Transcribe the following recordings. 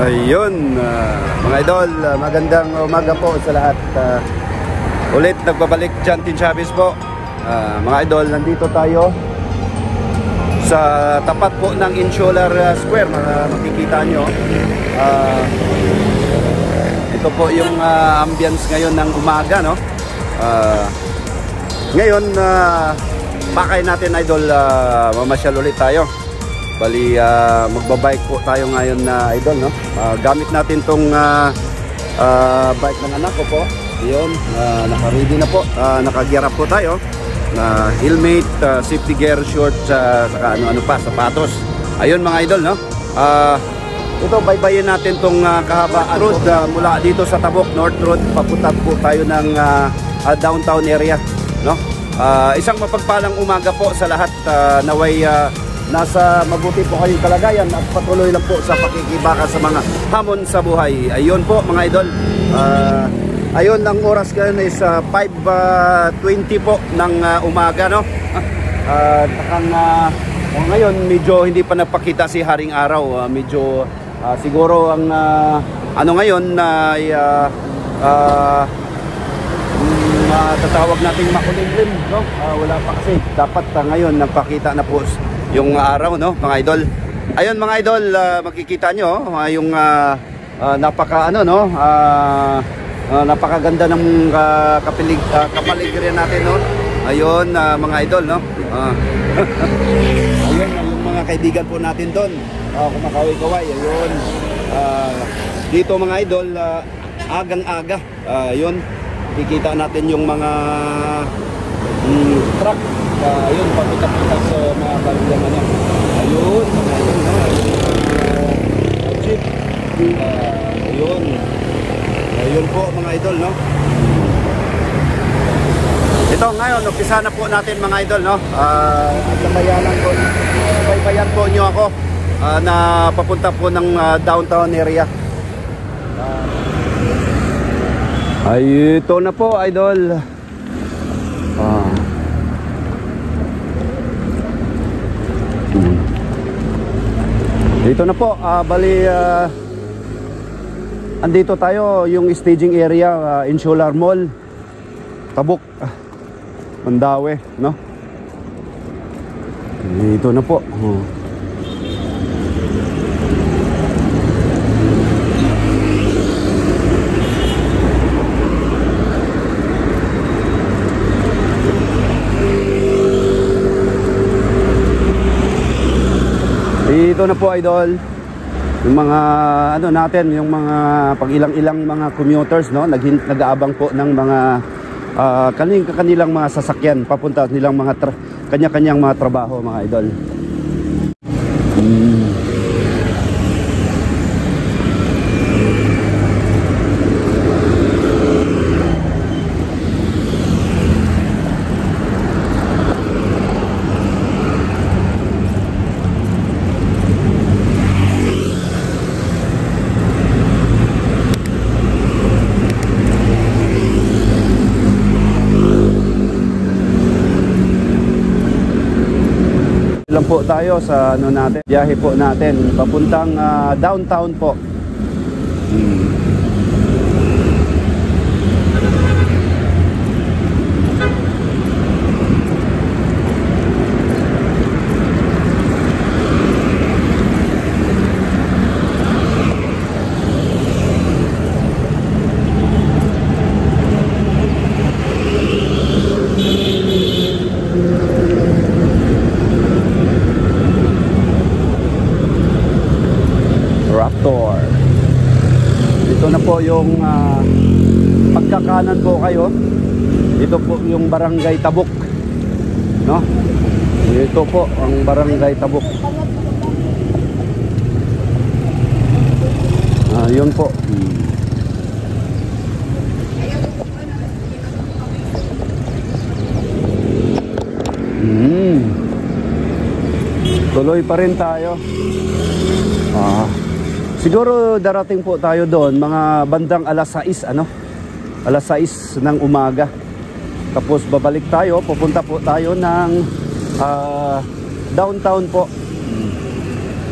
Ayun, mga idol, magandang umaga po sa lahat. Ulit nagbabalik John T. Chavez po. Mga idol, nandito tayo sa tapat po ng Insular Square. Makikita nyo, ito po yung ambience ngayon ng umaga, no? Ngayon, pakay natin idol, mamasyal ulit tayo. Bali, magbabike po tayo ngayon na idol, no? Gamit natin tong bike ng anak ko po. Yun, naka-ready na po. Naka-gear up po tayo. Helmet, safety gear, shorts, saka ano-ano pa, sapatos. Ayun mga idol, no? Ito, baybayin natin tong kahabaan road mula dito sa Tabok North Road. Papunta po tayo ng downtown area, no? Isang mapagpalang umaga po sa lahat. Naway nasa mabuti po kayong kalagayan at patuloy lang po sa pakikibaka sa mga hamon sa buhay. Ayun po mga idol. Ayun, ang oras ngayon is 5:20 po ng umaga, no? Ngayon medyo hindi pa nagpakita si Haring Araw. Medyo siguro ang ano ngayon ay tatawag nating makulimlim, no? Wala pa kasi. Dapat ngayon nagpakita na po yung araw, no, mga idol. Ayun mga idol, makikita nyo yung napakaganda ng kapaligiran natin, no. Ayun mga idol, no. Ayun yung mga kaibigan po natin doon, kumakaway-kaway. Ayun, dito mga idol, agang-aga, ayun, kikita natin yung mga truck. Ayun, papunta-punta sa mga balugan niya. Ayun, mga idol, no? Jeep. Ayun. Ayun po mga idol, no? Ito ngayon, umpisa na po natin mga idol, no? Baybayan po nyo ako na papunta po ng downtown area. Ay, ito na po idol. Dito na po, bali andito tayo yung staging area, Insular Mall, Tabok, Mandaue, no? Dito na po. Dito na po idol yung mga ano natin, yung mga pag-ilang-ilang mga commuters, no, nag-aabang po ng mga kanilang mga sasakyan papunta nilang mga kanya-kanyang mga trabaho mga idol. Lang po tayo sa ano natin, biyahe po natin papuntang downtown po. Ito na po yung pagkakanan po kayo. Ito po yung Barangay Tabok, no? Ito po ang Barangay Tabok. Yun po. Tuloy pa rin tayo. Siguro darating po tayo doon mga bandang alas 6, ano? Alas 6 ng umaga. Tapos babalik tayo, pupunta po tayo ng downtown po.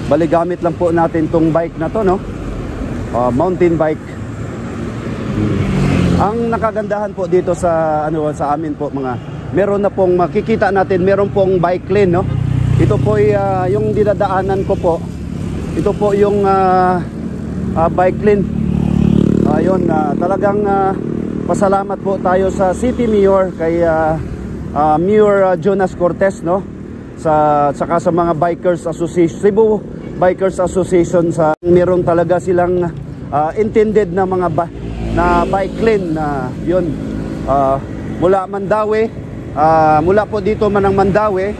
Bali gamit lang po natin tong bike na to, no? mountain bike. Ang nakagandahan po dito sa sa amin po meron na pong makikita natin, meron pong bike lane, no? Ito po ay yung dinadaanan ko po. Ito po yung bike lane. Ayun, talagang pasalamat po tayo sa City Mayor kay Mayor Jonas Cortez, no? Saka sa mga Bikers Association, Cebu Bikers Association, meron talaga silang intended na mga bike lane na yun, mula Mandaue, mula po dito manang Mandaue,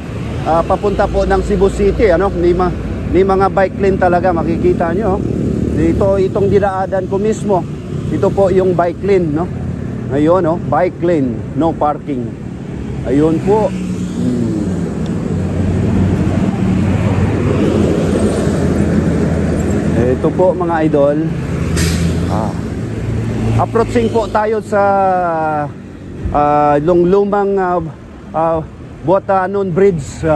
papunta po ng Cebu City, may mga bike lane talaga, makikita nyo itong dinaadan ko mismo. Ito po yung bike lane, no? Ayun, bike lane, no parking. Ayun po. Ito po mga idol, approaching po tayo sa lumang Buatanon Bridge,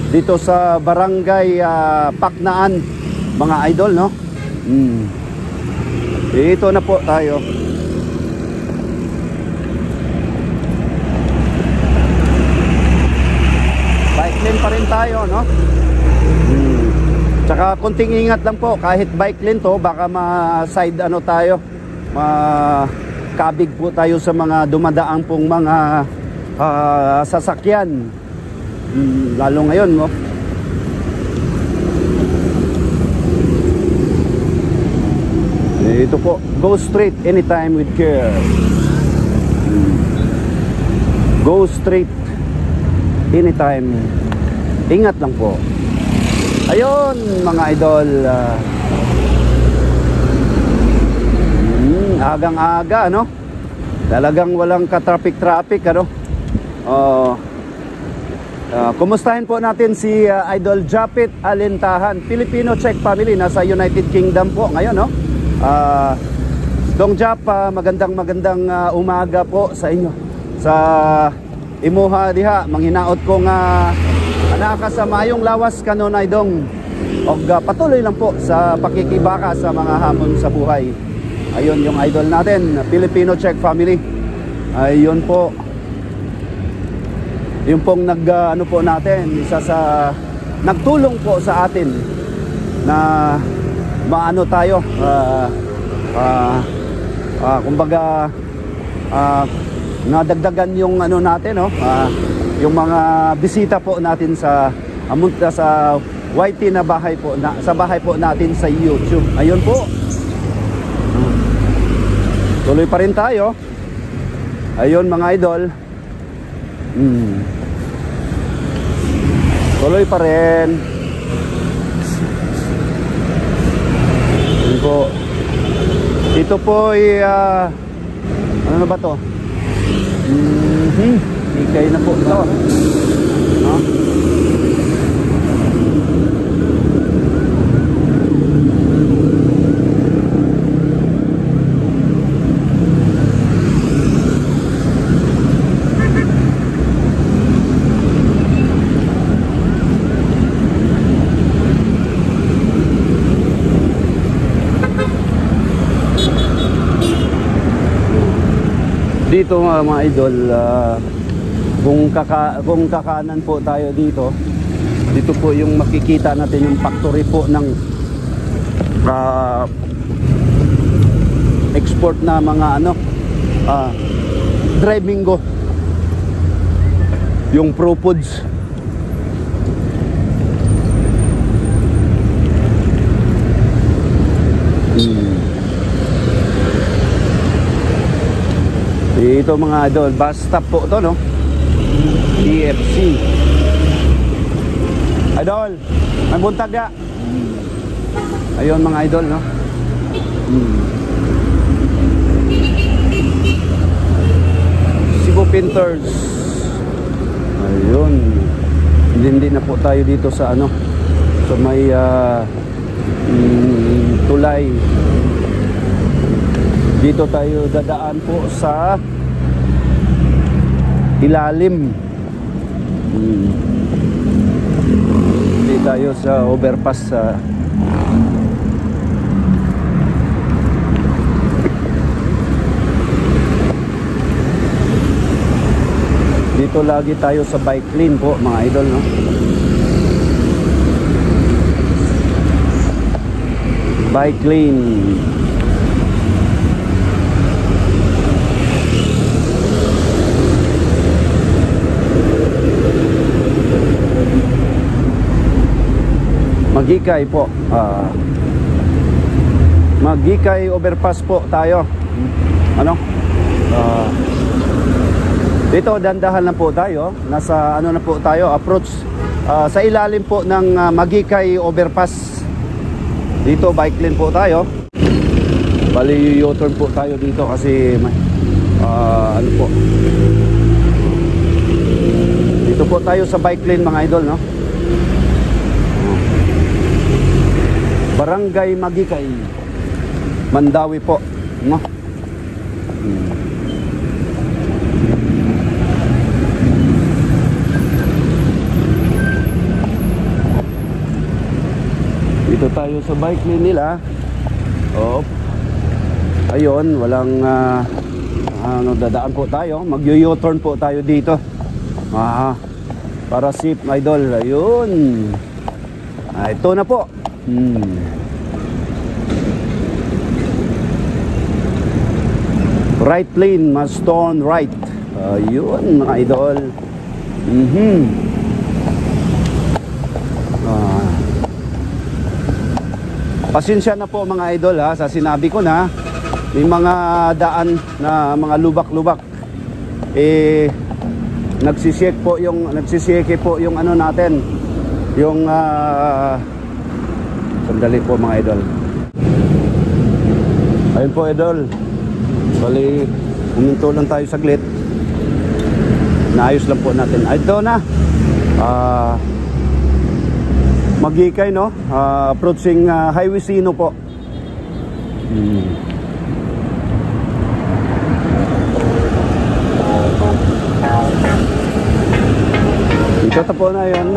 dito sa Barangay Paknaan, mga idol, no? Ito na po tayo. Bike lane pa rin tayo, no? Tsaka konting ingat lang po, kahit bike lane to, baka ma-side tayo, makabig po tayo sa mga dumadaang pong mga sasakyan, lalo ngayon, no? Ito po, go straight anytime with care. Go straight anytime, ingat lang po. Ayun mga idol, agang-aga, no? Talagang walang ka-traffic, ano? Kumustahin po natin si Idol Japit Alintahan, Filipino Czech family, nasa United Kingdom po ngayon, no? Dong Jap, magandang umaga po sa inyo. Sa imuha diha, manghinaot ko nga nakasama yung lawas kanunay dong. Og patuloy lang po sa pakikibaka sa mga hamon sa buhay. Ayun yung idol natin, Filipino Czech family. Ayun po. Yung pong po natin, isa sa nagtulong po sa atin na maano tayo, kumbaga nadagdagan yung natin, no? Yung mga bisita po natin sa YT na bahay po, sa bahay po natin sa YouTube. Ayun po. Tuloy pa rin tayo. Ayun mga idol. Tuloy pa rin. Ayun po. Ito po ay ano ba to? Ikay na po ito. No? Dito mga idol, kung kakanan po tayo dito po yung makikita natin yung factory po ng export na mga Drimingo, yung Pro Foods. Ito mga idol, bus stop po to, no? DFC. Idol, may buntag ya. Ayun mga idol, no? Cebu Painters. Ayun. Hindi na po tayo dito sa sa may tulay. Dito tayo dadaan po sa ilalim. Hindi tayo sa overpass. Dito lagi tayo sa bike lane po mga idol, no? Bike lane. Magikay po. Magikay overpass po tayo. Ano? Dito dandahan lang po tayo. Nasa ano na po tayo, approach sa ilalim po ng Magikay overpass. Dito bike lane po tayo. Bali U-turn po tayo dito kasi ano po. Dito po tayo sa bike lane mga idol, no? Barangay Magikay, Mandawi po, no? Dito tayo sa bike lane nila. Ayun, walang ano, dadaan po tayo. Mag-U-turn po tayo dito. Para safe, idol. Ayun. Ito na po. Right lane, must turn right. Ayun mga idol. Pasensya na po mga idol ha, sa sinabi ko na may mga daan na mga lubak-lubak. Nagsisiyeke po yung ano natin, yung sandali po mga idol. Ayun po idol. Bali, huminto lang tayo saglit. Naayos lang po natin. Ito na. Magikay, no? Approaching Highway Sino po. Ito po na yun.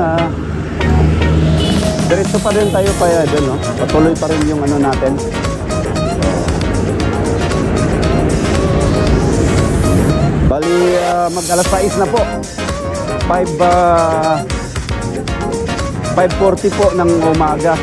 Diretso pa rin tayo pa doon, no? Patuloy pa rin yung ano natin. Bali, mag-alas 6 na po. 5:40 po ng umaga.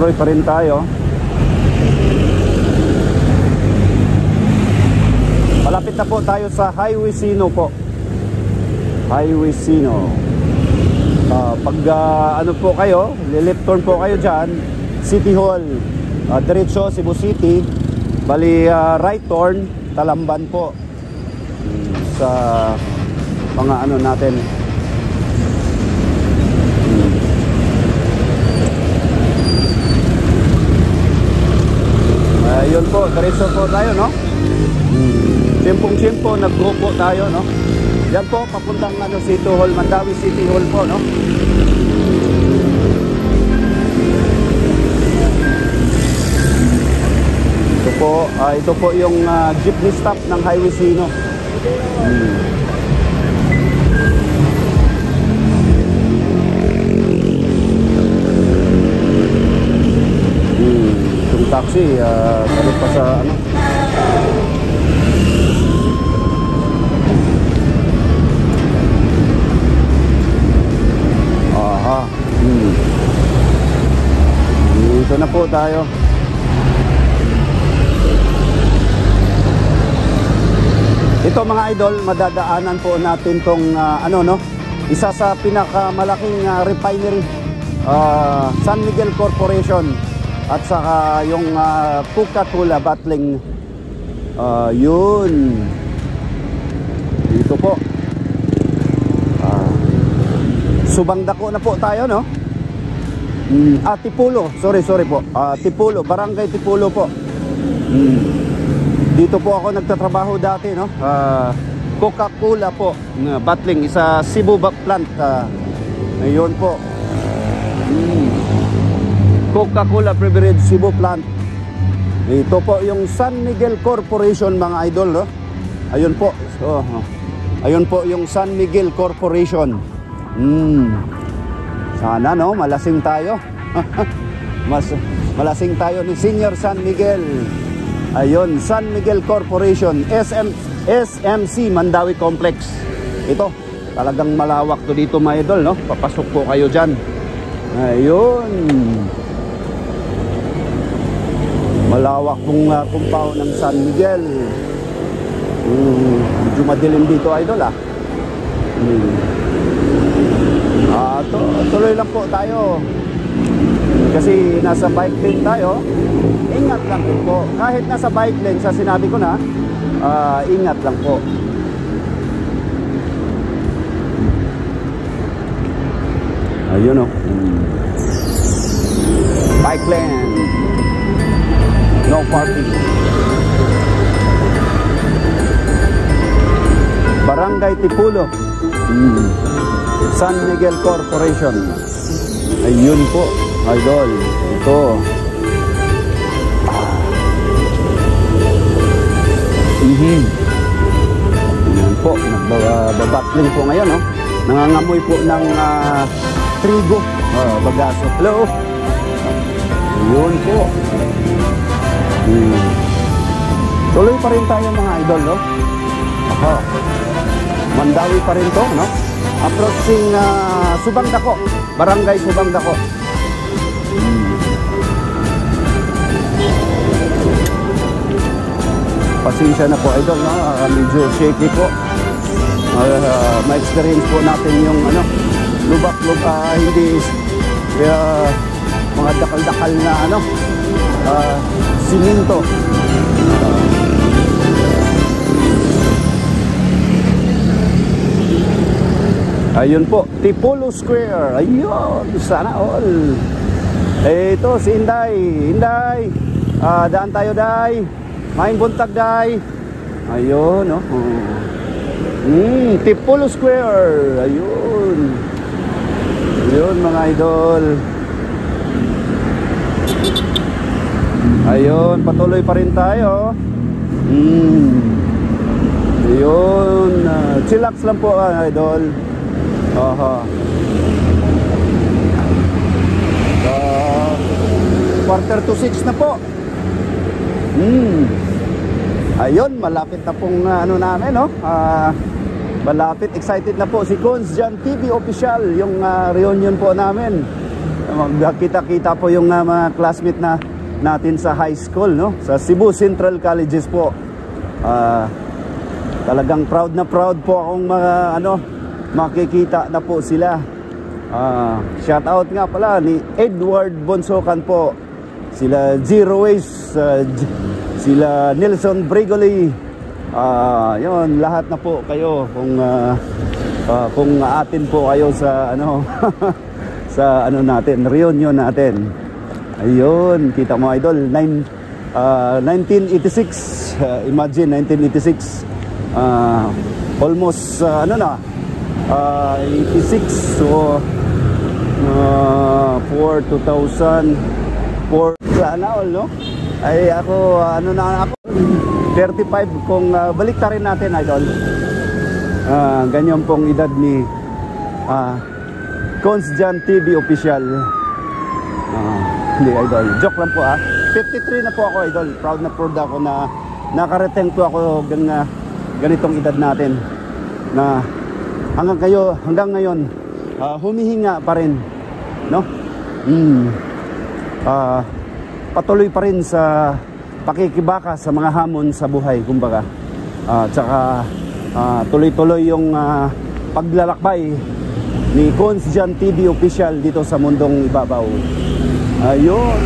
Tuloy pa rin tayo. Malapit na po tayo sa Highway Sino po. Highway Sino. Pag ano po kayo, left turn po kayo dyan, City Hall, diretso Cebu City. Bali right turn Talamban po. Sa mga ano natin. Ayun po, diretso po tayo, no? Tiempong-tiempo, nag-go po tayo, no? Yan po, papuntang ano, City Hall, Mandawi City Hall po, no? Ito po yung jeepney stop ng Highway Sino. Taxi, salit pa sa ano. Dito na po tayo. Ito mga idol, madadaanan po natin tong ano, no? Isa sa pinakamalaking refinery, San Miguel Corporation. At saka yung Coca-Cola bottling. Yun. Dito po. Subang Dako na po tayo, no? Tipulo, sorry po. Tipulo, Barangay Tipulo po. Dito po ako nagtatrabaho dati, no? Coca-Cola po, bottling, isa Cebu plant. Ayun po. Coca-Cola Beverage Cebu plant. Ito po yung San Miguel Corporation, mga idol, no? Ayun po. So, ayun po yung San Miguel Corporation. Sana, no, malasing tayo. Malasing tayo ni Senior San Miguel. Ayun, San Miguel Corporation, SMC Mandawi Complex. Ito, talagang malawak to dito, mga idol, no? Papasok po kayo dyan. Ayun. Malawak pong compound ng San Miguel. Medyo madilim dito, idol, tuloy lang po tayo. Kasi nasa bike lane tayo. Ingat lang din po. Kahit nasa bike lane, sa sinabi ko na, ingat lang po. Ayun, oh. Bike lane. No parking. Barangay Tipulo. San Miguel Corporation. Ayun po, idol. Ito. Ayun po, nagbabatling po ngayon, no? Nangangamoy po ng trigo. Bagaso. Hello. Ayun po. Tuloy pa rin tayo, mga idol, no? Mandawi pa rin to, no? Approaching Subang Dako, Barangay Subang Dako. Pasensya na po, idol, no? Medyo shaky po. Ma-experience po natin yung lubak-lubak, hindi kaya mga dakal-dakal na siminto. Ayun po, Tipulo Square. Ayun, sana all. Ito si Inday. Inday, daan tayo, Day. Maing buntag, Day. Ayun, oh. Tipulo Square. Ayun. Ayun, mga idol. Ayun, patuloy pa rin tayo. Ayun, chillax lang po, idol. Quarter to 6 na po. Ayun, malapit na pong namin, no? Malapit, excited na po si Cons Jan TV official, yung reunion po namin. Magkita-kita po yung mga classmate natin sa high school, no? Sa Cebu Central Colleges po. Talagang proud na proud po akong makikita na po sila. Shout out nga pala ni Edward Bonsokan po, sila Zero Waste, sila Nelson Brigoli. Yun, lahat na po kayo kung atin po kayo sa sa natin, reunion natin. Ayun, kita mo, idol, 1986. Imagine 1986. Almost 86, so for 2004 sana all, no? Ay ako ako 35 kung balik ta rin natin, idol. Ganyan pong edad ni Cons Jan TV official. Hindi, idol, joke lang po, 53 na po ako, idol. Proud na proud ako na nakareteng po ako ganitong edad natin, na hanggang ngayon humihinga pa rin, no? Patuloy pa rin sa pakikibaka sa mga hamon sa buhay, kumbaga. Tsaka tuloy-tuloy yung paglalakbay ni Cons Jan TV official dito sa mundong ibabaw. Ayun.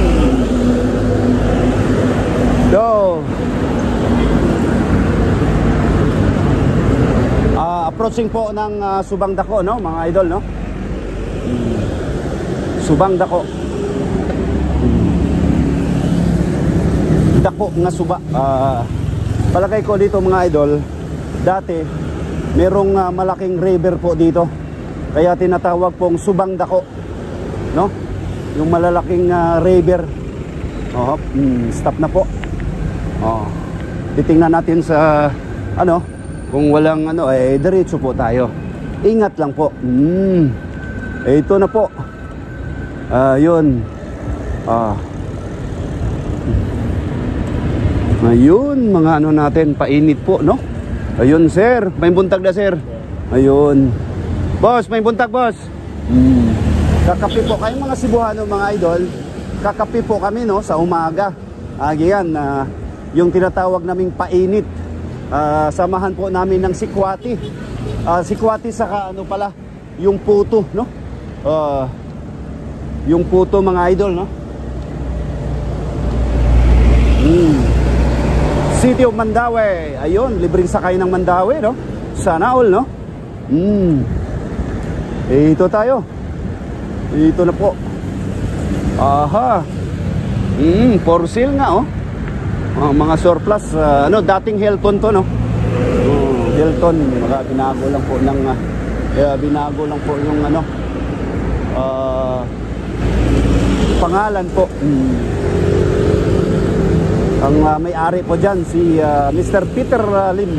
Go. Approaching po ng Subang Dako, no, mga idol, no? Subang dako. Dako nga suba. Palagay ko dito mga idol, dati merong malaking river po dito, kaya tinatawag pong Subang dako, no? Yung malalaking river. Stop na po. Titingnan natin sa ano, kung walang ano, diretso po tayo. Ingat lang po. Ito na po. Yun. Ayun, mga ano natin, painit po, no? Ayun, sir. May buntag na, sir. Ayun. Boss, may buntag, boss. Kakape po. Kayong mga Cebuano, mga idol, kakape po kami, no, sa umaga. Yan, yung tinatawag naming painit. Samahan po namin ng sikwati. Sikwati saka ano pala, yung puto, no? Yung puto, mga idol, no? City of Mandaue. Ayun, libreng sakay ng Mandaue, no? Sana all, no? Ito tayo. Ito na po. Aha. For sale nga, oh. Mga surplus, ano, dating Hilton to, no? Hilton, binago lang po ng binago lang po yung ano, pangalan po. Ang may-ari po dyan si Mr. Peter Lim.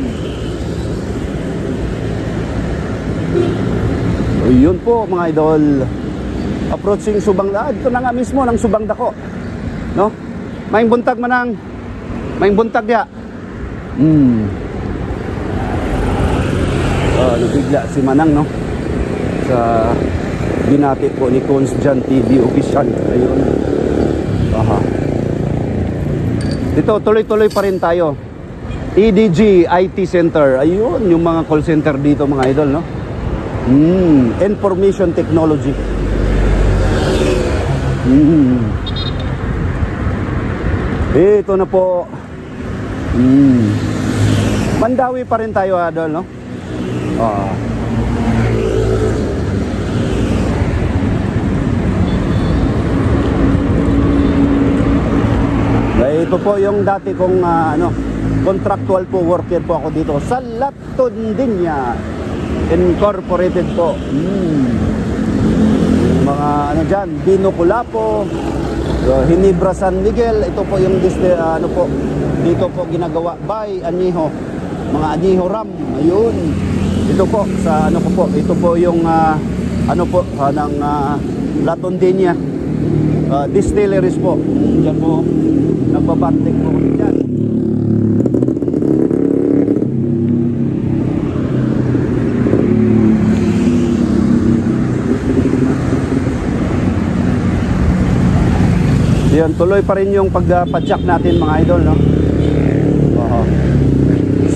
Yun po mga idol, approaching Subang. Dito na nga mismo ng Subang dako, no? Maing buntag manang, maing buntag ya. Nabigla si Manang, no? Sa binati po ni Cons Jan TV official. Ayun. Aha. Dito tuloy-tuloy pa rin tayo. EDG IT Center. Ayun, yung mga call center dito mga idol, no? Information technology. Ito na po. Mandaue pa rin tayo, idol, no? Ito po yung dati kong ano, contractual po worker po ako dito sa Latondinia Incorporated po. Mga ano dyan, Binoculapo, Hinebra San Miguel. Ito po yung ano po, dito po ginagawa by Añejo, mga Añejo Ram. Ayun, ito po sa ano ko po, ito po yung ano po ng Latondinia distilleries po. Diyan po nagbabantik po dyan. Yan, tuloy pa rin yung pagpadyak natin mga idol, no?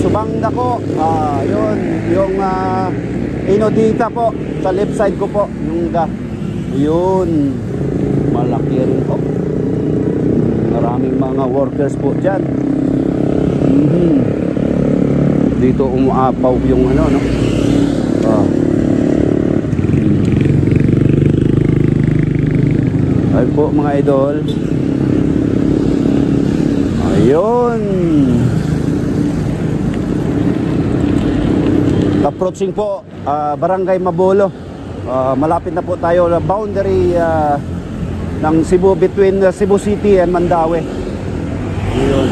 Subang dako. Yun, yung Inodita po sa left side ko po, yung yun, malaki rin po. Maraming mga workers po dyan. Dito umuapaw yung ano, no? Ay po mga idol. Ayun. Approaching po Barangay Mabolo. Malapit na po tayo na boundary ng Cebu, between Cebu City and Mandaue. Ayun.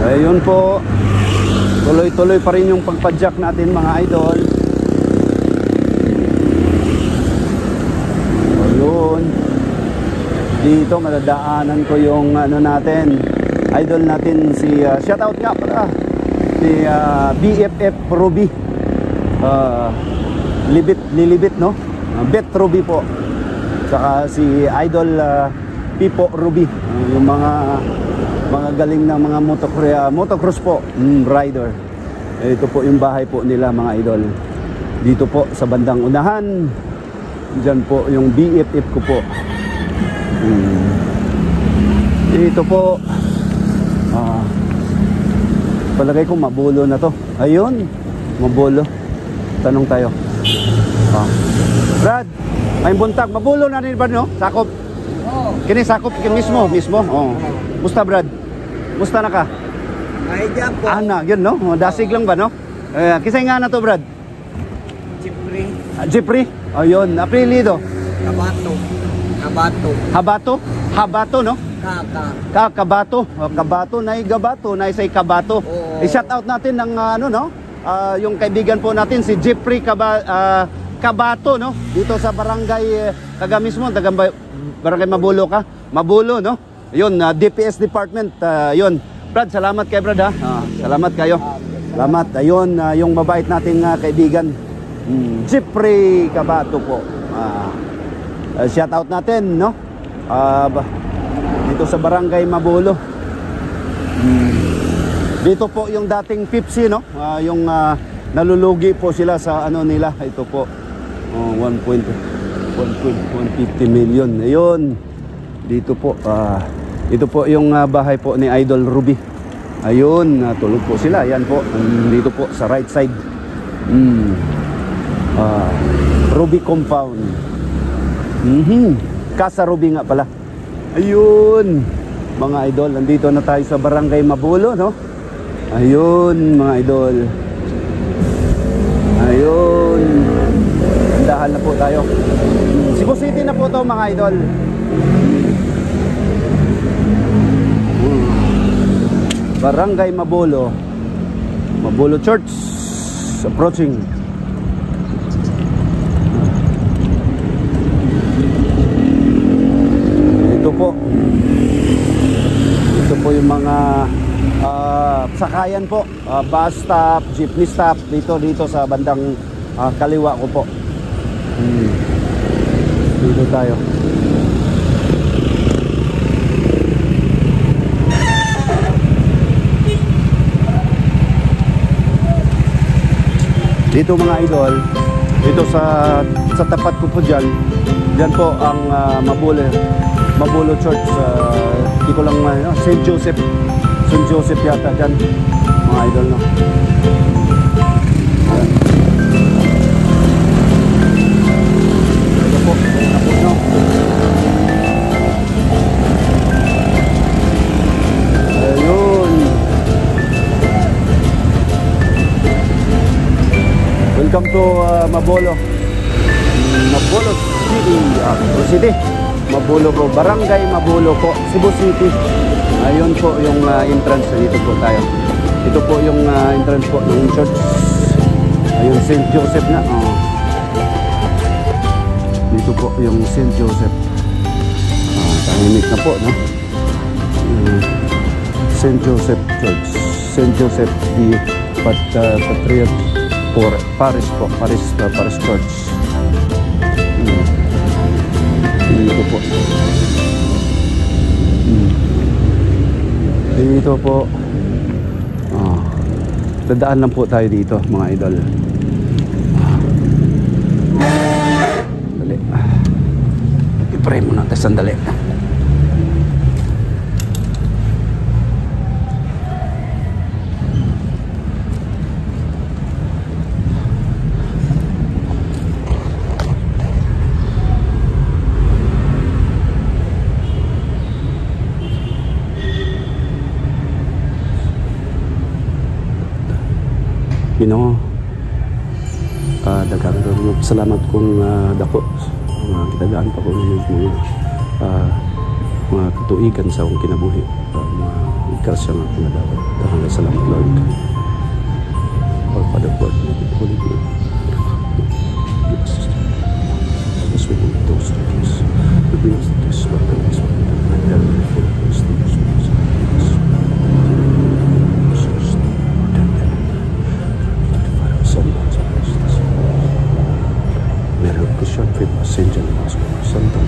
Ayun po, tuloy-tuloy pa rin yung pagpadyak natin mga idol. Ayun, dito madadaanan ko yung ano natin, idol natin si shoutout nga pala si BFF Ruby, Lilibit, no? Bet Ruby po, saka si idol Pipo Ruby, yung mga galing ng mga motocross po, rider. Ito po yung bahay po nila mga idol. Dito po sa bandang unahan. Diyan po yung BFF ko po. Ito po. Palagay ko mabulo na to. Ayun, mabulo. Tanong tayo. Brad, may buntag. Mabulo na rin ba, no? Sakop. Kini sakop mismo. Musta, Brad? Musta na ka? Ay, dyan po. Ana, yun, no? Dasig lang ba, no? Kisay nga na to, Brad? Jeffrey. Jeffrey? Ayun, apelido. Kabato. Habato, no? Kabato. Kabato, gabato, say kabato. I-shout out natin ng ano, no? Yung kaibigan po natin si Jeffrey Kabato, no? Dito sa barangay taga mismo, barangay Mabulo ka. Mabulo, no? Yun, DPS department. Yun. Brad, salamat kay Brad, ha? Salamat kayo. Salamat. Ayun, yung mabait nating kaibigan. Jeffrey Kabato po. Shout out natin, no? Dito sa barangay Mabulo. Dito po yung dating Pepsi, no? Yung nalulugi po sila sa ano nila. Ito po 1.150 million. Ayun. Dito po ito po yung bahay po ni Idol Ruby. Ayun, tulog po sila. Yan po. Dito po sa right side. Ruby compound. Casa Ruby nga pala. Ayun, mga idol, nandito na tayo sa barangay Mabulo, no? Ayun, mga idol. Ayun. Andahan na po tayo. Cebu City na po to, mga idol. Barangay Mabulo. Mabulo Church approaching. Ito po yung mga sakayan po, bus stop, jeepney stop dito sa bandang kaliwa ko po. Dito tayo. Dito mga idol, dito sa tapat ko po dyan po ang Mabulo Church. Di ko lang St. Joseph yata dyan, mga idol, no? Ito po, no? Ayun. Welcome to Mabulo City. Mabulo po, barangay Mabulo po, Cebu City. Ayun po yung entrance. Dito po tayo. Ito po yung entrance po ng church. Ayun, St. Joseph na. Dito po yung St. Joseph. Tahimik na po, no? St. Joseph Church. St. Joseph the Patriot Parish po. Parish Church. Dito po. Dito po. Dadaan lang po tayo dito, mga idol. Dali. I-pray muna tayo sandali. Ginoo, daghang salamat kung dako kitagaan pa ko mga katuigan sa akong kinabuhi, mga ikas nga pinadawat. Daghang salamat, Lord. All Father God, Holy Spirit, as we move those things, the brings this weapons and help for those things. Christian faith Saint John Bosco, Santo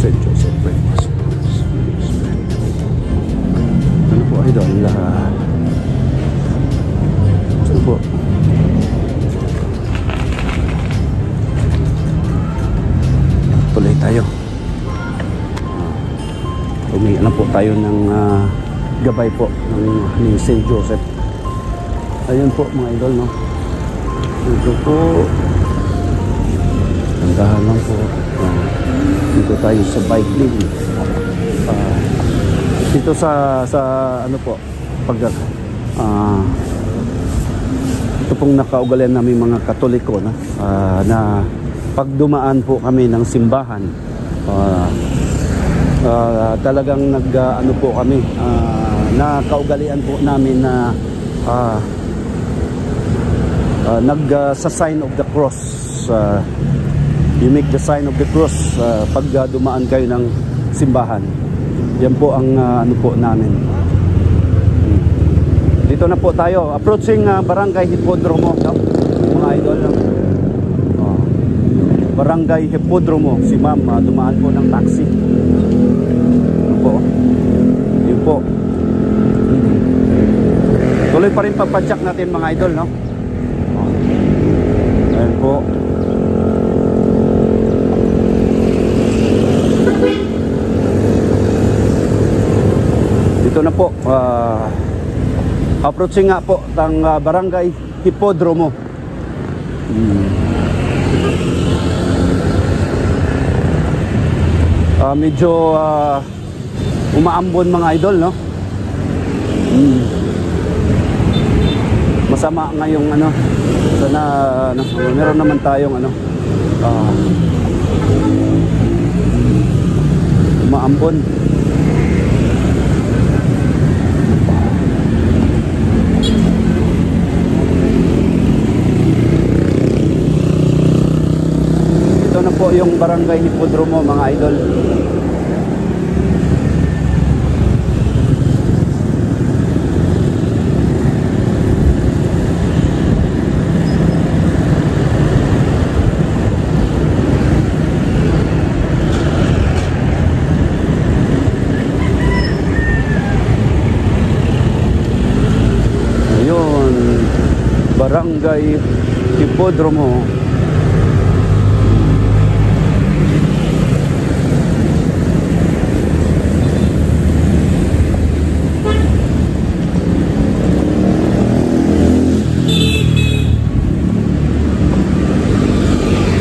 Saint Joseph, pray for us. Ano po idol? Ano po? Humingi na po tayo ng gabay po ni St. Joseph. Ayun po mga idol, no? Dito po, tandahan lang po. Dito tayo sa bike lane. Dito sa ano po, pag ito pong nakaugalian namin mga Katoliko, no? Na pag dumaan po kami ng simbahan, talagang ano po kami, nakaugalian po namin na sa sign of the cross. You make the sign of the cross pag dumaan kayo ng simbahan. Yan po ang ano po namin. Dito na po tayo, approaching Barangay Hipodromo, no? Mga idol, no? Barangay Hipodromo. Si ma'am dumaan po ng taxi. Ano po? Yun po. Tuloy pa rin pagpadyak natin mga idol, no? Ayan po. Dito na po, approaching nga po ng Barangay Hipodromo. Medyo umaambon mga idol, no? Masama ngayong ano, sana meron naman tayong ano, umaambon. Ito na po yung Barangay Hipodromo mga idol. Barangay Hipodromo.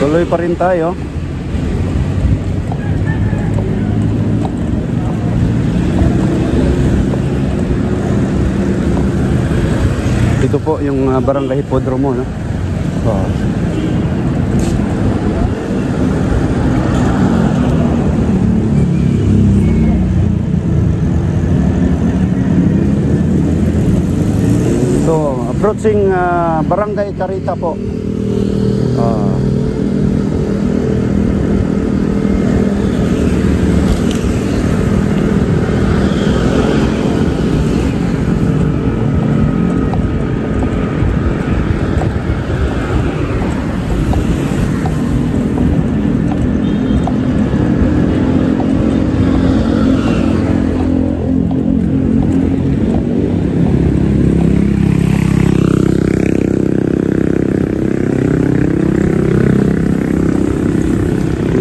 Tuloy pa rin tayo. Ito po yung Barangay Hipodromo, no? So, approaching Barangay Carita po.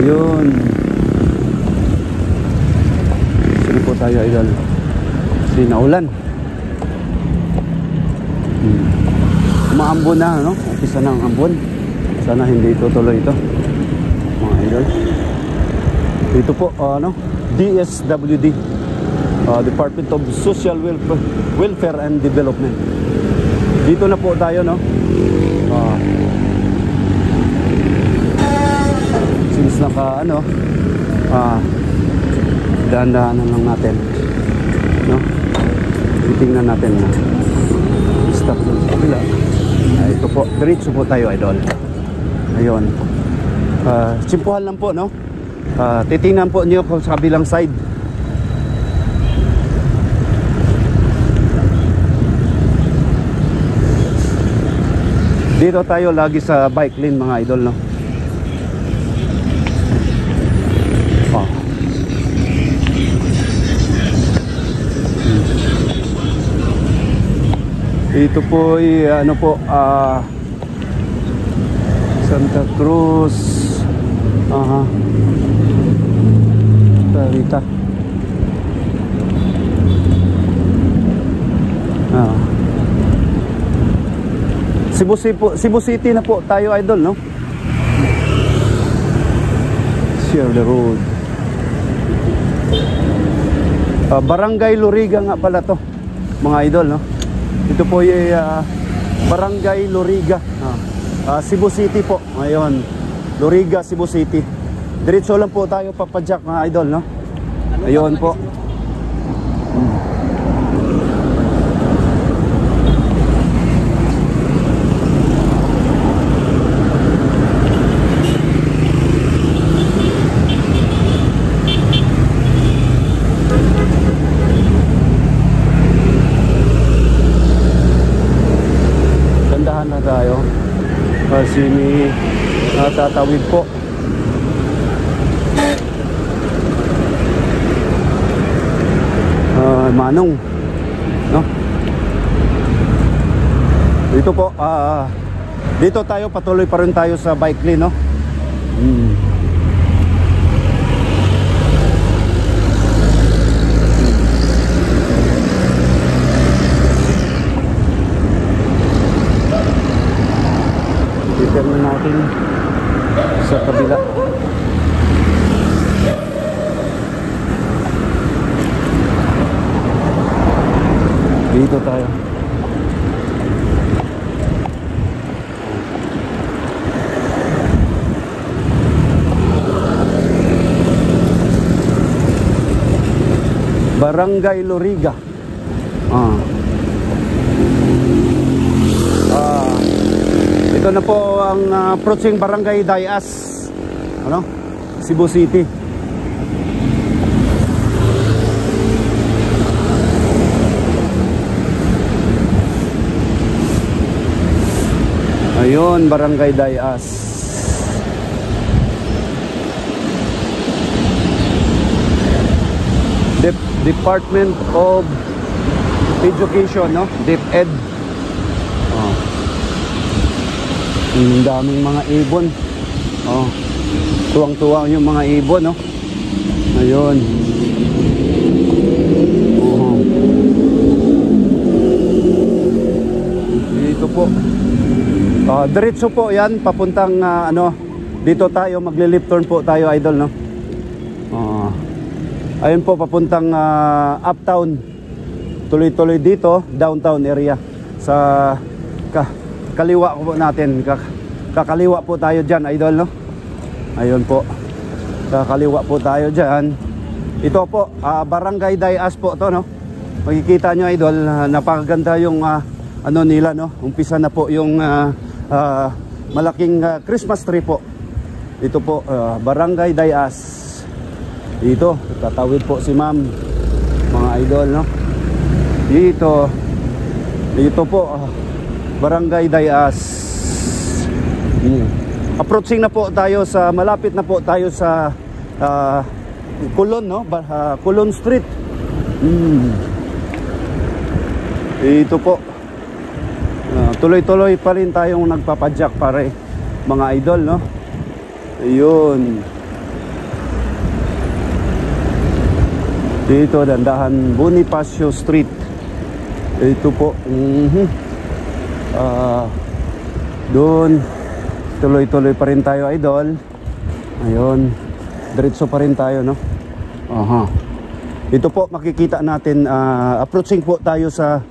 Yun. Sino po tayo idol? Kasi naulan. Umaambon na, no? Umpisa na ang ambon. Sana hindi tutuloy ito mga idol. Dito po, ano? DSWD, Department of Social Welfare and Development. Dito na po tayo, no? Since naka ano, dahan-dahanan lang natin, no? Titingnan natin na stop sa kabila. Ito po, diretso po tayo idol. Ayun, simpuhan lang po, no? Titingnan po niyo kung sa kabilang side. Dito tayo lagi sa bike lane mga idol, no? Ito po ay ano po, Santa Cruz, Carita. Cebu City na po tayo, idol, no? Share the road. Barangay Loriga nga pala to, mga idol, no? Ito po yung Barangay Loriga, Cebu City po. Ngayon, Loriga, Cebu City. Diretso lang po tayo papadyak, mga idol, no? Ayun po. Gandahan na tayo kasi tatawid po. Manong, no? Dito po, dito tayo, patuloy pa rin tayo sa bike lane, no? Titignan na natin sa kabila. Dito tayo. Barangay Loriga. Ito na po ang approaching Barangay Dayas, ano? Cebu City. Ayun, Barangay Dayas. Department of Education, no? DepEd. Ang daming mga ibon. Tuwang-tuwang yung mga ibon, no? Ayun. Dito po. Diretso po yan, papuntang dito tayo, magle-left turn po tayo, idol, no? Ayun po, papuntang uptown. Tuloy-tuloy dito, downtown area. Sa kaliwa po natin, kakaliwa po tayo dyan, idol, no? Ayun po, kakaliwa po tayo dyan. Ito po, Barangay Dayas po to, no? Makikita nyo, idol, napakaganda yung nila, no? Umpisa na po yung malaking Christmas tree po. Ito po, Barangay Dayas. Dito, tatawid po si ma'am, mga idol, no? Dito po, Barangay Dayas. Approaching na po tayo sa, malapit na po tayo sa Kulon, no? Kulon Street. Ito po. Tuloy-tuloy pa rin tayong nagpapadyak, pare, mga idol, no? Ayun. Dito, dandahan, Bonifacio Street. Ito po. Doon, tuloy-tuloy pa rin tayo, idol. Ayun, diretso pa rin tayo, no? Ito po, makikita natin, approaching po tayo sa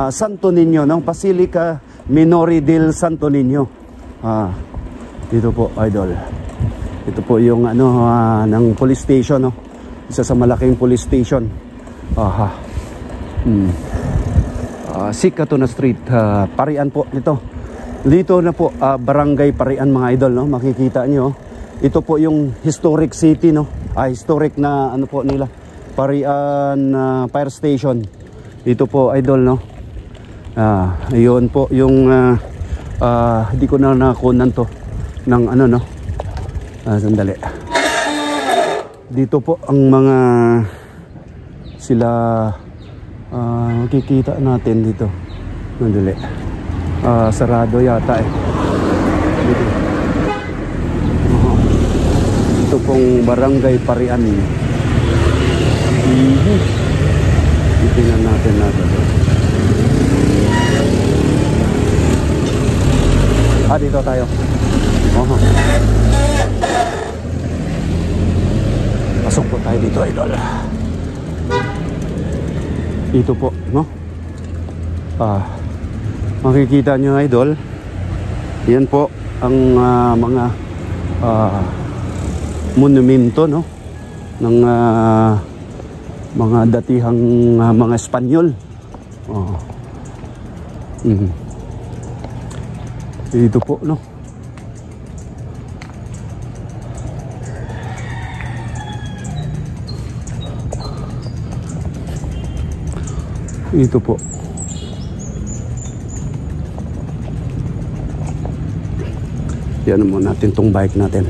Santo Niño, no? Basilica Minori del Santo Niño. Dito po, idol. Ito po yung ng police station, no? Isa sa malaking police station. Sikatuna Street, Parian po nito. Dito na po, Barangay Parian, mga idol, no? Makikita nyo, ito po yung historic city, no? Historic na po nila, Parian Fire Station. Ito po, idol, no? Ayun po yung hindi ko na nakunan to ng no? Sandali. Dito po ang mga sila makikita natin dito. Sandali. Sarado yata eh. Ito pong Barangay Parian. Tingnan natin natin. Dito tayo. Pasok po tayo dito, idol. Ito po, no? Makikita nyo, idol. Yan po ang mga monumento, no? Ng mga datihang mga Espanyol. Ito po, no? Ito po. Yan muna natin tong bike natin.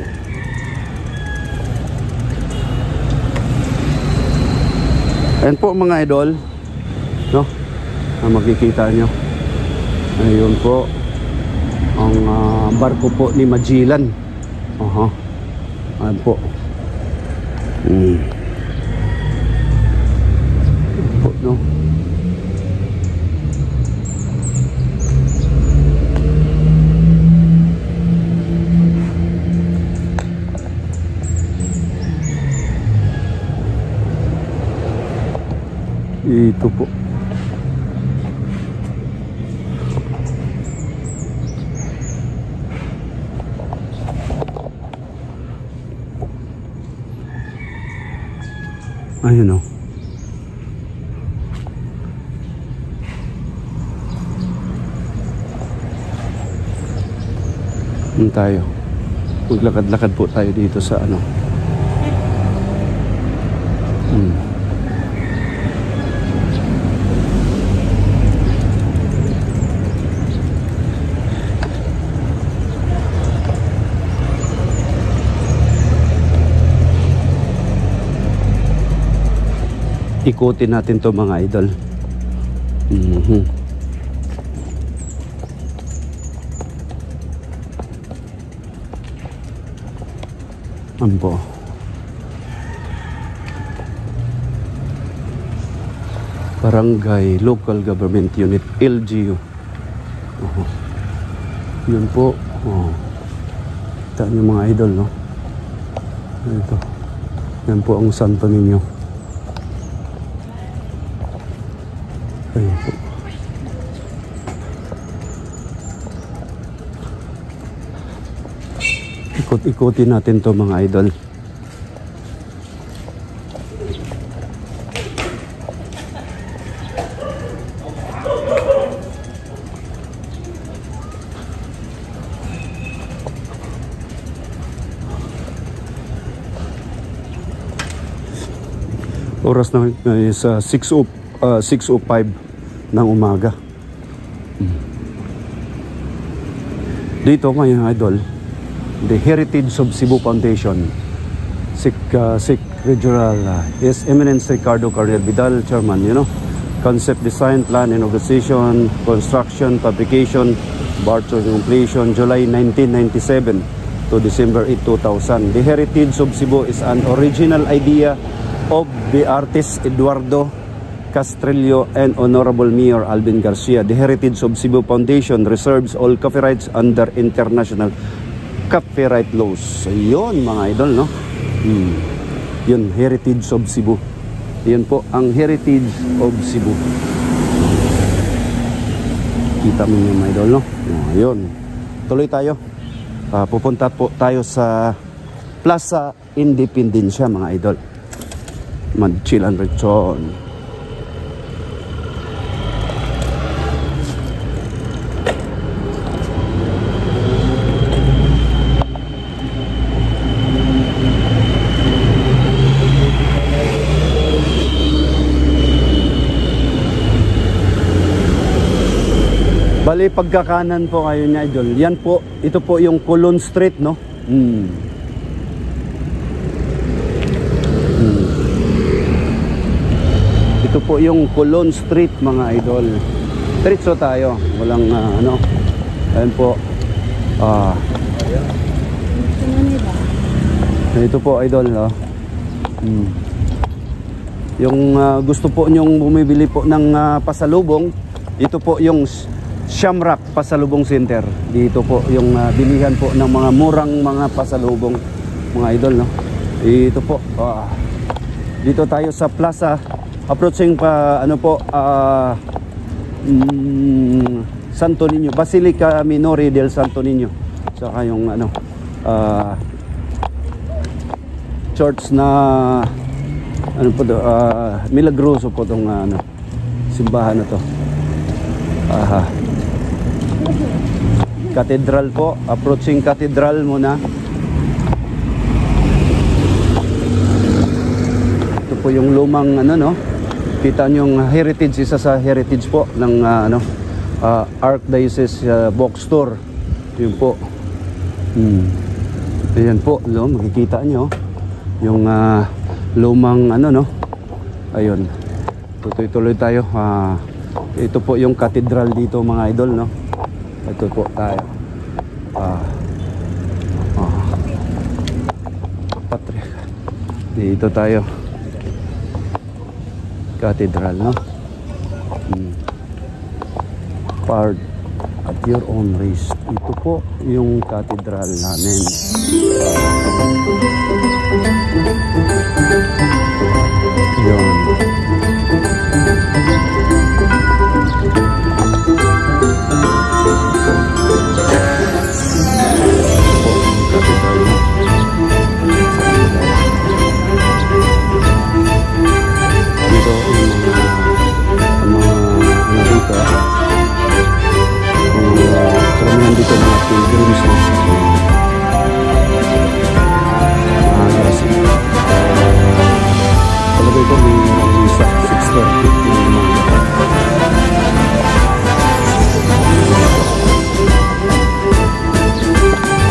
Ayan po mga idol, no? Makikita nyo. Ayun po ang barko po ni Magellan. Ayan po. Po, no? Ito po. Ayun o. Tayo. Maglakad-lakad po tayo dito sa ano. Ikutin natin to mga idol. Ampo. Barangay Local Government Unit LGU. Yun po. Ito yung mga idol, no? Ito. Yan po ang Santo Niño. Ayun po. Ikot-ikutin natin to mga idol. Oras na is 6:05 ng umaga. Dito ngayon idol, the Heritage of Cebu Foundation, SIC Regional, His Eminence Ricardo Carnel Vidal, Chairman, Concept Design, Plan and Organization, Construction, Fabrication, Barter Completion, July 1997 to December 8, 2000. The Heritage of Cebu is an original idea of the artist Eduardo Castrillo and Honorable Mayor Alvin Garcia. The Heritage of Cebu Foundation reserves all copyrights under international copyright laws. Yun mga idol, no? Yun, Heritage of Cebu. Yan po ang Heritage of Cebu. Kita mo yung mga idol, no? Yun. Tuloy tayo. Pupunta po tayo sa Plaza Independencia mga idol. Mag-chill and return. Bali, pagkakanan po kayo niya, idol. Yan po, ito po yung Colon Street, no? Ito po yung Colon Street, mga idol. Diretso tayo. Walang, Ayan po. Ito po, idol, no? Yung gusto po nyong bumibili po ng pasalubong, ito po yung Shamrock Pasalubong Center. Dito po yung bilihan po ng mga murang mga pasalubong, mga idol, no? Dito po. Dito tayo sa plaza, approaching pa ano po, Santo Niño, Basilica Minore del Santo Niño. Saka yung ano, church na ano po do, Milagroso po tong ano, simbahan na to. Cathedral po, approaching cathedral muna. Ito po yung lumang ano, no, kita nyo yung heritage, isa sa heritage po ng ano, Archdiocese Bookstore. Yun po. Ayan po, no, makikita nyo yung lumang ano, no. Ayun, tuloy-tuloy tayo. Ito po yung cathedral dito, mga idol, no. Ito po tayo. Dito tayo, cathedral, no. Part at your own risk. Ito po yung cathedral namin. Yun. Dito mga pilgrims na palagay ko may isa 6:30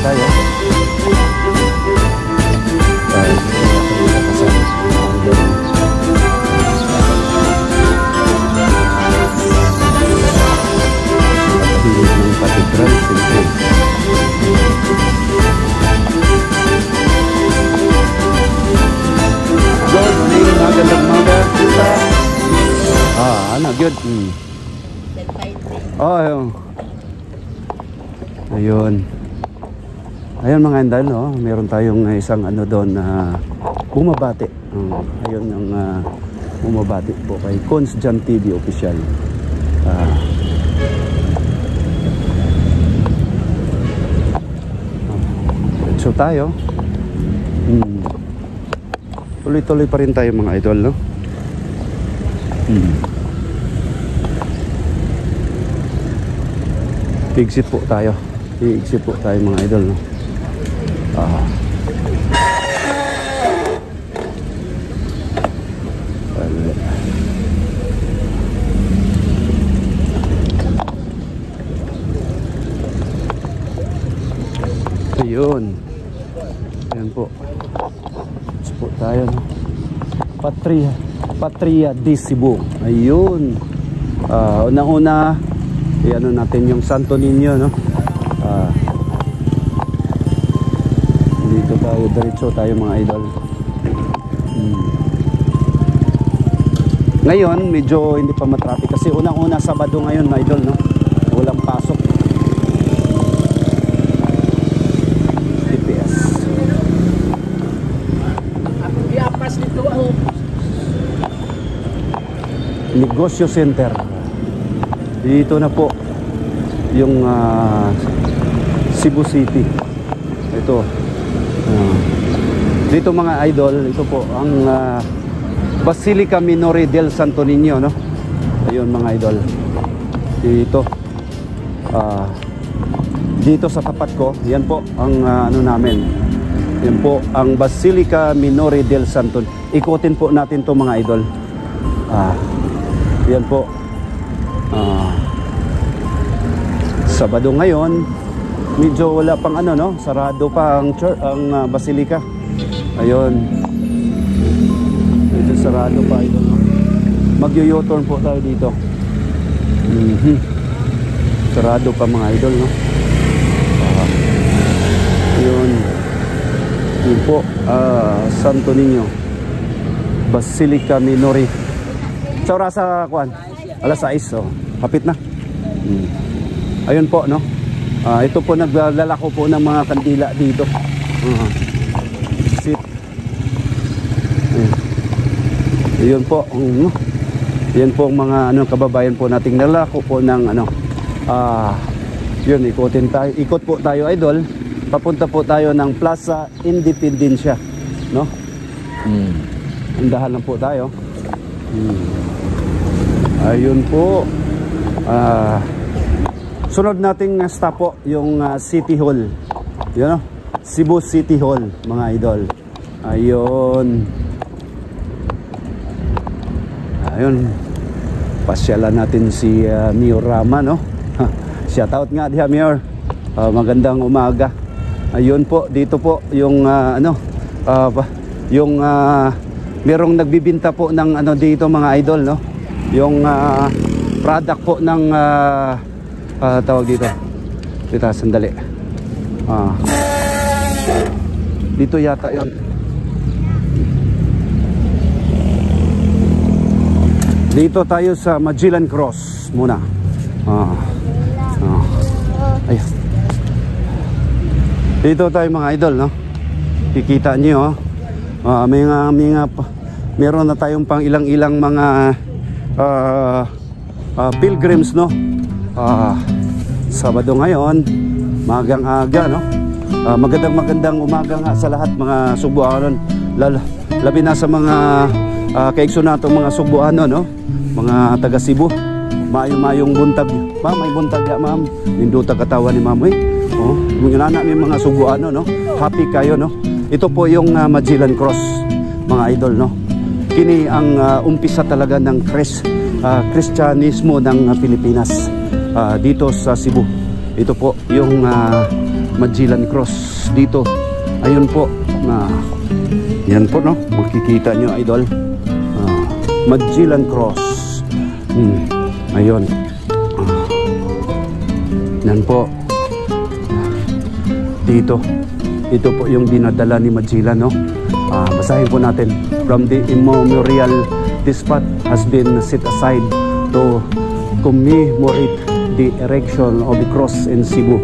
tayo good. Ayun. Ayun mga andal, no? Meron tayong isang ano doon na bumabati. Ayun yung bumabati po kay Cons Jan TV official. So tayo. Tuloy-tuloy pa rin tayo mga idol, no? I-exit po tayo. I-exit po tayo mga idol, no? Ayun. Ayan po. Exit po tayo, no? Patria de Cebu. Ayun. Una-una i-ano natin yung Santo Niño, no? Dito tayo, diretso tayo mga idol. Ngayon medyo hindi pa matraffic kasi unang-una Sabado ngayon mga idol, no? Walang pasok. TPS. Negosyo Center. Dito na po yung Cebu City. Ito. Dito mga idol, ito po ang Basilica Minore del Santo Niño, no? Ayun mga idol. Dito. Dito sa tapat ko, yan po ang ano namin. Yan po ang Basilica Minore del Santo. Ikutin po natin to mga idol. Yan po. Sabado ngayon, medyo wala pang ano, no? Sarado pa ang church, ang Basilica. Ayun. Medyo sarado pa ito, no? Magyo-U-turn po tayo dito. Sarado pa mga idol, no? Ayun. Yun po, Santo Niño, Basilica Minore. Sa oras sa kuan, alas 6, oh. Kapit na. Ayun po, no. Ito po naglalako po ng mga kandila dito. Sit. Ayun po. Yan po ang mga kababayan po nating nalako po ng yun, ikot po tayo, idol. Papunta po tayo ng Plaza Independencia, no? Andahan lang po tayo. Ayun po. Sunod nating stop po yung City Hall. Yun, no? Cebu City Hall, mga idol. Ayun. Ayun. Pasyalan natin si Mayor Rama, no? Shoutout nga diha, Mayor. Magandang umaga. Ayun po, dito po yung yung merong nagbibinta po ng dito, mga idol, no? Yung product po ng tawag dito. Dito, sandali. Dito yata 'yon. Dito tayo sa Magellan Cross muna. Ayun. Dito tayo, mga idol, no? Kikita niyo, meron na tayong pang ilang mga pilgrims, no? Sabado ngayon, magang aga, no? Magandang umaga nga sa lahat, mga Subuanon, labi na sa mga kaigsunato, mga Subuanon, no? Mga taga Cebu. Mayong buntag. May buntag ya, ma'am. Ninduta katawa ni ma'am, mga nana may mga Subuano, no? Happy kayo, no? Ito po yung Magellan Cross, mga idol, no? Kini ang umpisa talaga ng Kristyanismo ng Pilipinas, dito sa Cebu. Ito po yung Magellan Cross dito. Ayun po, yan po, no? Makikita nyo, idol. Magellan Cross. Ayun. Yan po. Dito. Ito po yung dinadala ni Magellan, no? Basahin po natin. From the immemorial, this spot has been set aside to commemorate the erection of the cross in Cebu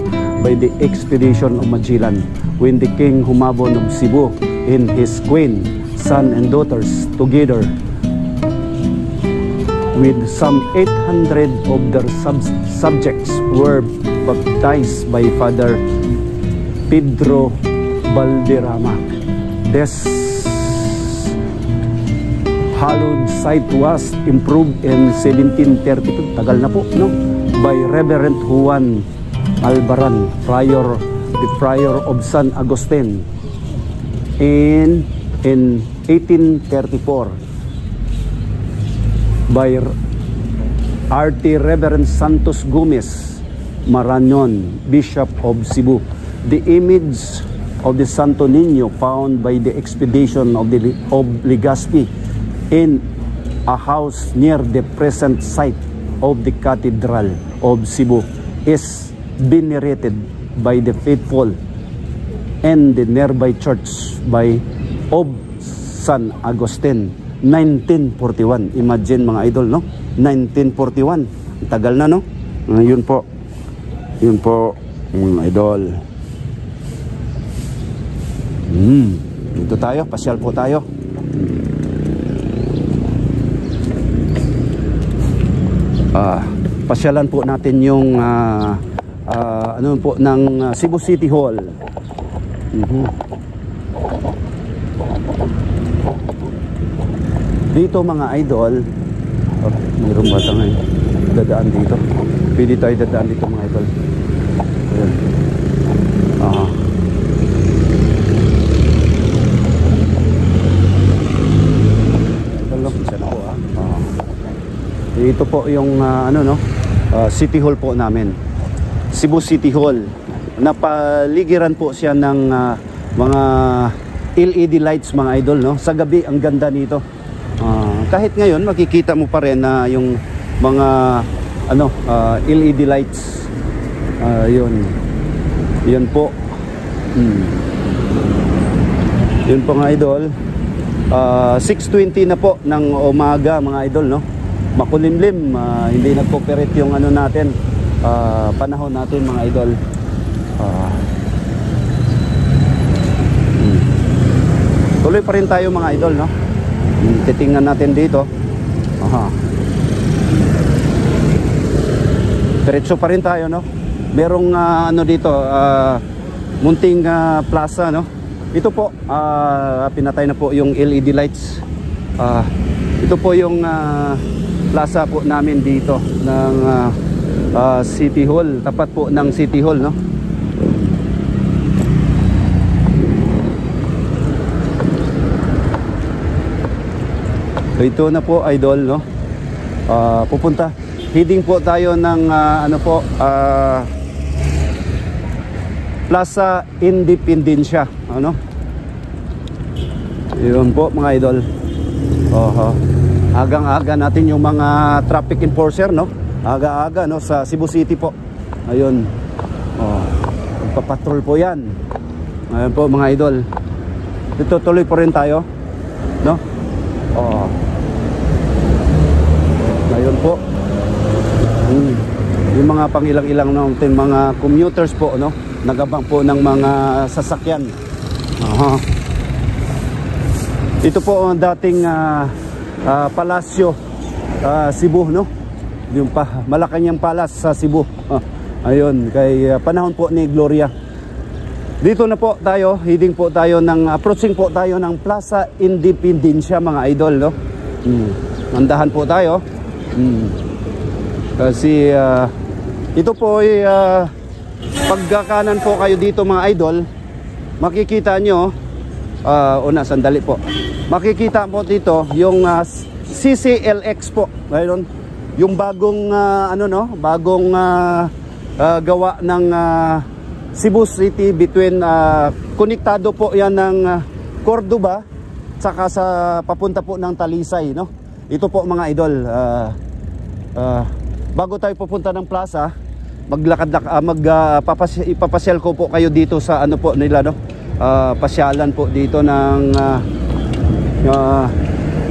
by the expedition of Magellan, when the king humabon of Cebu and his queen, son and daughters, together with some 800 of their subjects, were baptized by Father Pedro Valderrama. This hallowed site was improved in 1732, tagal na po, no? By Reverend Juan Albaran, the prior of San Agustin, in 1834. By RT Reverend Santos Gomez Marañon, Bishop of Cebu. The image of the Santo Niño found by the expedition of Legazpi in a house near the present site of the Cathedral of Cebu is venerated by the faithful and the nearby church of San Agustin. 1941. Imagine, mga idol, no? 1941. Tagal na, no? Yun po. Yun po, mga idol. Dito tayo. Pasyal po tayo. Pasyalan po natin yung ano po ng Cebu City Hall. Dito, mga idol, mayroong bata ngayon dadaan dito. Pwede tayo dadaan dito, mga idol. Ayan. Ito po yung City Hall po namin, Cebu City Hall. Napaligiran po siya ng mga LED lights, mga idol, no? Sa gabi, ang ganda nito. Kahit ngayon makikita mo pa rin na yung mga LED lights. Yun po. Yun po, mga idol. 6:20 na po ng umaga, mga idol, no? Makulimlim, hindi nagpo-operate yung natin, panahon natin mga idol. Tuloy pa rin tayo mga idol, no? Titingnan natin dito. Diretso pa rin tayo, no? Merong ano dito, munting plaza, no? Ito po, pinatay na po yung LED lights. Ito po yung plaza po namin dito ng City Hall, tapat po ng City Hall, no? So ito na po idol, no? Heading po tayo ng ano po, Plaza Independencia, ano? Yun po mga idol. Agang-aga natin yung mga traffic enforcer, no? Aga-aga, no, sa Cebu City po. Ayun. Papatrol po yan. Ayun po mga idol. Ito tuloy po rin tayo, no? Ayun po. Yung mga pangilang-ilang natin mga commuters po, no? Nagabang po ng mga sasakyan. Ito po ang dating Palasyo Cebu, no? Yung Malacanang Palace sa Cebu. Ayun, kay panahon po ni Gloria. Dito na po tayo, approaching po tayo ng Plaza Independencia mga idol, no? Andahan po tayo. Kasi ito po ay pagkakanan po kayo dito mga idol, makikita nyo, sandali po, makikita po dito yung CCLX po, mayroon yung bagong bagong gawa ng Cebu City between konektado po yan ng Cordoba saka sa papunta po ng Talisay, no? Ito po mga idol, bago tayo pupunta ng plaza, ipapasyal ko po kayo dito sa ano po nila, no? Pasyalan po dito ng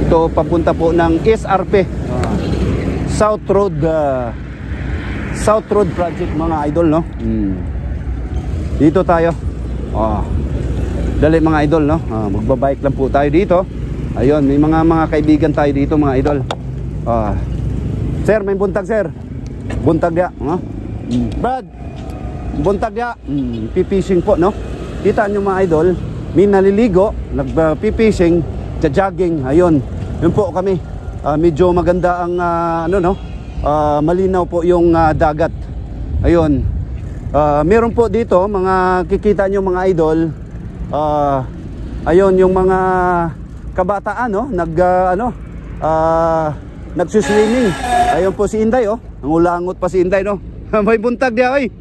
ito papunta po ng SRP, South Road Project mga idol, no? Dito tayo. Dali mga idol, no? Magbabike lang po tayo dito. Ayun, may mga kaibigan tayo dito mga idol. Sir, may buntag sir. Buntag ya, no? Brad, buntag ya. Pipishing po, no? Kita nyo mga idol, may naliligo, nagpipishing, jogging. Ayun, yun po kami. Medyo maganda ang malinaw po yung dagat. Ayun. Meron po dito mga kikita nyo mga idol. Ayun yung mga kabataan, no? Nagsuswimming. Ayun po si Inday, oh. Nangulangot pa si Inday, no? May buntag dia, oy.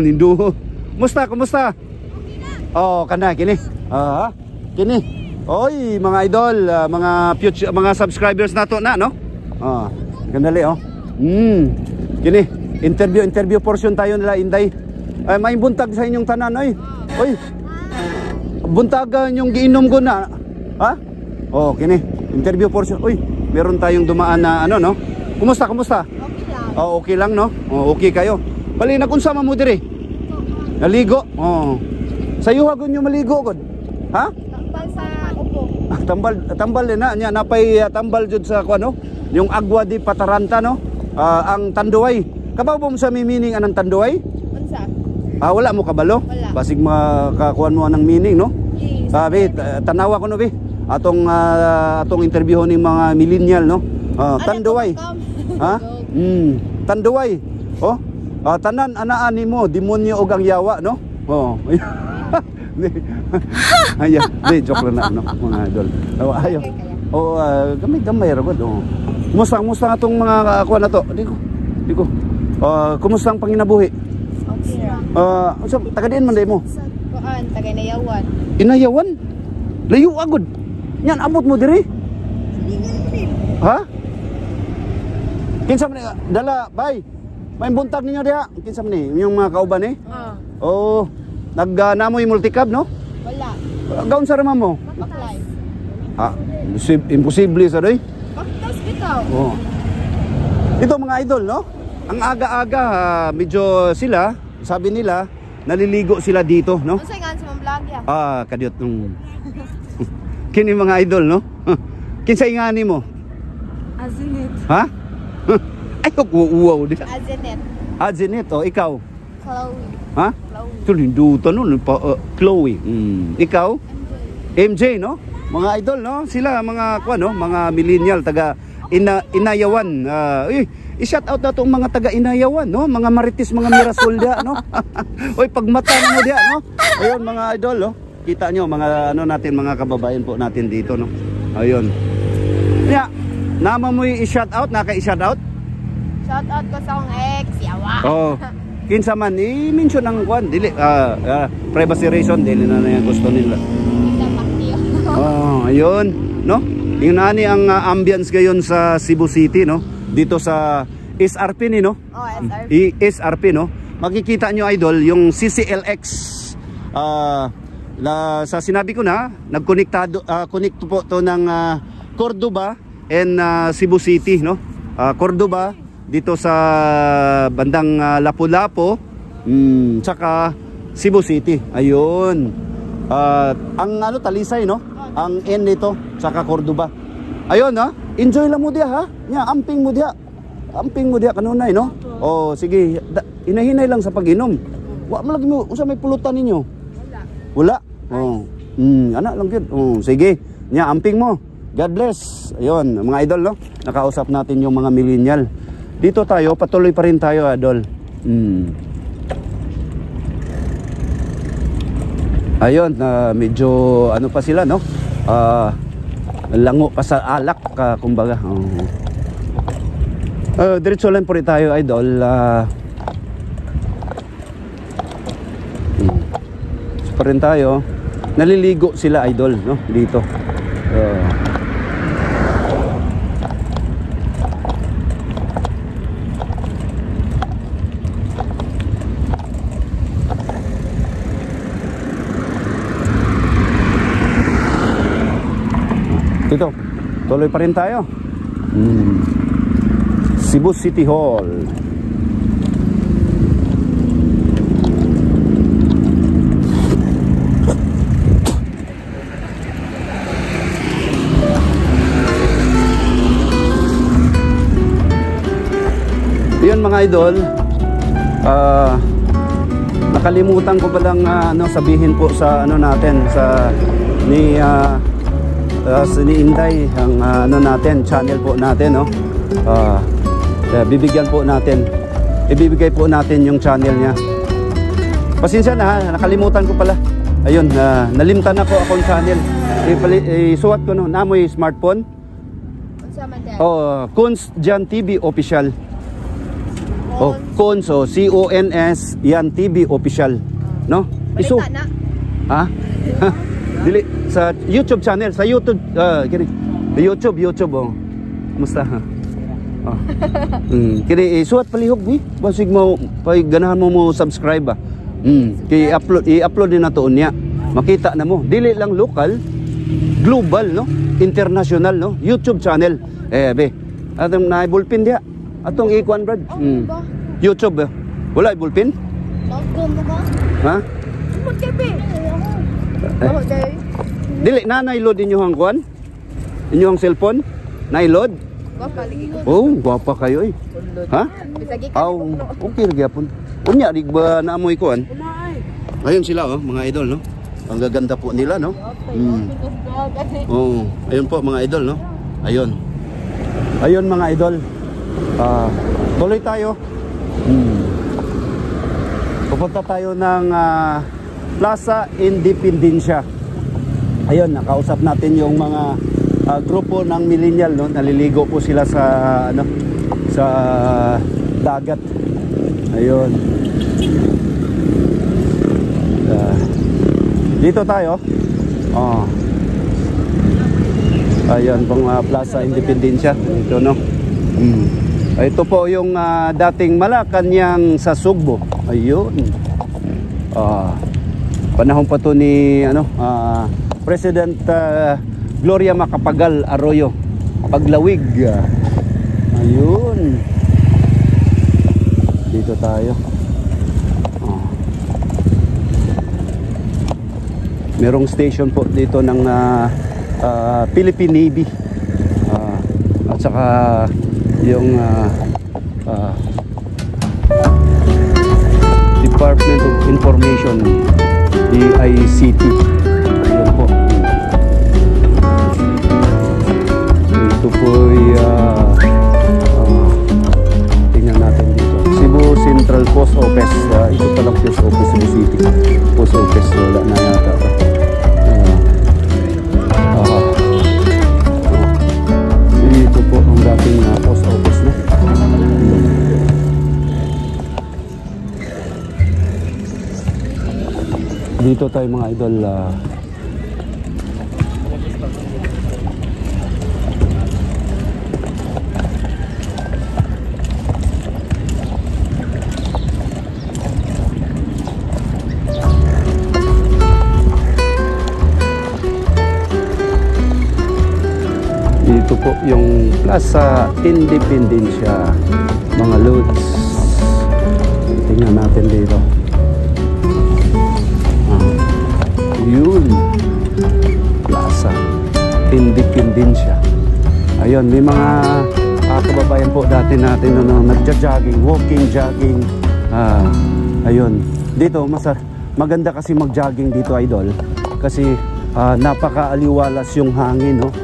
Nindo. Kumusta? Kana kini. Kini. Oy, mga idol, mga subscribers nato na, no? Gandali, oh. Kini, interview portion tayo nila Inday. May buntag sa inyong tanan, oy. Oy. Buntagan yung giinom ko na. Ha? Kini, interview portion. Oy, meron tayong dumaan na no? Kumusta? Okay lang. Okay lang, no? Okay kayo. Bali nagunsa man mo diri? Naligo. Sa iyo hagon yung maligo gud. Ha? Tambal sa upo. Tambal din na nya napay tambal jud sa kuno, yung Agua de Pataranta, no? Ang Tanduay. Kabaw mo sa meaning anang Tanduay? Unsa? Wala mo kabalo? Wala. Basig makakuan mo anang meaning, no? Yes. Tanawa ko no bi. Atong interview ni mga millennial, no? Tanduay. Ha? Tanduay. Tanan anaan nimo demonyo og ang yawa, no? Joke lang na, no? Mga idol. Ayo. Gamay ra gud. Kumusta atong mga kuan na to? Di ko. Kumusta ang panginabuhi? Okay ra. Taga diin man day mo? Kuan, tagay Nayawan. Inayawan? Layo agud. Yan abot mo diri? Ha? Kinsa man dala, bay. May buntag ninyo diha. Kinsa man ni yung mga kauban ni? Nagnamoy multicab, no? Wala. Gaon sa rama mo? Baklay. Imposible sa doy. Baktas bitaw. Ito mga idol, no? ang aga-aga medyo sila, sabi nila, naliligo sila dito, no? Unsay nga sa mga vlog ya? Kadiot nung kini mga idol, no? Kinsay ingani mo? Azinet. Ha? Ay, uwaw din. Azinet. O ikaw? Chloe. Ha? Chloe. Tulindutan nun, Chloe. Ikaw? MJ, no? Mga idol, no? Sila, mga, no? Mga millennial, taga Inayawan. I-shout out na itong mga taga Inayawan, no? Mga Marites, mga Mirasol dia, no? Uy, pagmata mo dia, no? Ayun, mga idol, no? Kita nyo, mga ano natin, mga kababayan po natin dito, no? Ayun. Kaya, nama mo i-shout out, naka-i-shout out? Shout out ko sa akong ex, yawa. Oh. Kinsa man i-mention ang kwan, dili privacy reason, dili na yung gusto nila. Oh, ayun, no? Yung nani ang ambience ngayon sa Cebu City, no? Dito sa SRP ni, no? Oh, SRP. SRP, no? Makikita nyo, idol, yung CCLX. Sa sinabi ko na, connect po to ng Cordoba and Cebu City, no? Cordoba dito sa bandang Lapu-Lapu, tsaka Cebu City. Ayun. Ang ano, Talisay, no? Ang N nito, tsaka Cordoba. Ayun, ha? Enjoy lang mo diya, ha? Nya, amping mo diya. Amping mo diya kanunay, no? Oh, sige. Inahinay lang sa pag-inom. Wa mo lagi mo, usa may pulutan ninyo? Wala. Oh. Anak lang yun. Oh, sige. Nya, amping mo. God bless. Ayun, mga idol, no? Nakausap natin yung mga millennial. Dito tayo, patuloy pa rin tayo, idol. Ayun, medyo ano pa sila, no? Lango pa sa alak, kumbaga. Diretso lang po rin tayo, idol. Pa rin tayo. Naliligo sila, idol, no? Dito. Dito, tuloy pa rin tayo. Cebu City Hall. Yun mga idol, nakalimutan ko palang sabihin po sa ano natin, sa ni Inday, ang natin, channel po natin, no? Bibigyan po natin, ibibigay po natin yung channel niya. Pasensya na, ha, nakalimutan ko pala. Ayun, nalimtan ako akong channel. Isuwat ko, no, namoy smartphone. Cons Jan TV Official. Cons, C-O-N-S Jan TV Official, no? Isu. Ha? Dili sa YouTube channel, sa YouTube, kini. YouTube, oh. Kumusta, ha? Oh. Kini isuwat palihog ni, basig mo pay ganahan mo subscribe ba. I-upload din na to unya. Makita na mo, dili lang local, global, no? International, no? YouTube channel. Be. Atong na bulpin dia. Atong ikuan brad. YouTube. Wala bulpin? Ha? Dili na nailod inyong kuan? Inyong cellphone? Nailod? Oh, gwapa kayo eh. Ha? Okay ra gyapon. Unya di ba naamoy kuan? Ayun sila, oh, mga idol, no? Ang gaganda po nila, no? Oh, ayun po mga idol, no? Ayun. Ayun mga idol. Tuloy tayo. Pupunta tayo ng Plaza Independencia. Ayun, nakausap natin yung mga grupo ng millennial, no? Naliligo po sila sa ano, sa dagat. Ayun. Dito tayo. Ayun pong Plaza Independencia. Ito, no? Ito po yung dating Malacanang sa Sugbo. Ayun. Panahon pa to ni ano, President Gloria Macapagal Arroyo. Paglawig. Ayun. Dito tayo. Oh. Merong station po dito ng Philippine Navy. At saka yung Department of Information, DICT. Ayun po. Ito po tingnan natin dito. Cebu Central Post Office. Ito palang Post Office, Cebu City Post Office. Wala na yata. Ito po ang dating post office na. Dito tayo mga idol. Dito po yung Plaza Independencia, mga loads. Tingnan natin dito. Yun, Plaza Independencia. Ayun, may mga kababayan po dati natin nagja-jogging, walking, jogging. Ayun, dito maganda kasi mag-jogging dito, idol, kasi napaka-aliwalas yung hangin, no?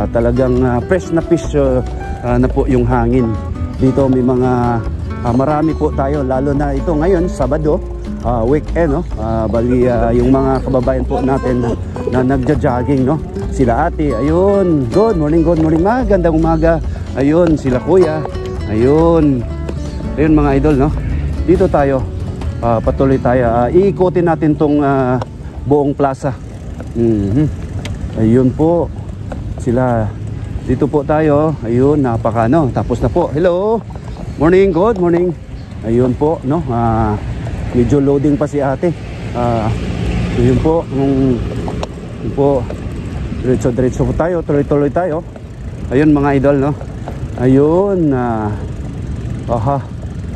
Talagang fresh na na po yung hangin. Dito may mga marami po tayo, lalo na ito ngayon, Sabado, weekend, no? Bali yung mga kababayan po natin na nagja-jogging, no? Sila ate, ayun, good morning, magandang umaga. Ayun, sila kuya, ayun mga idol, no? Dito tayo, patuloy tayo, iikutin natin tong buong plaza. Ayun po sila, dito po tayo. Ayun, napaka tapos na po. Hello, morning, good morning. Ayun po, no? Medyo loading pa si ate. Ayun po, yun po, diretso po tayo, tuloy tayo. Ayun mga idol, no? Ayun,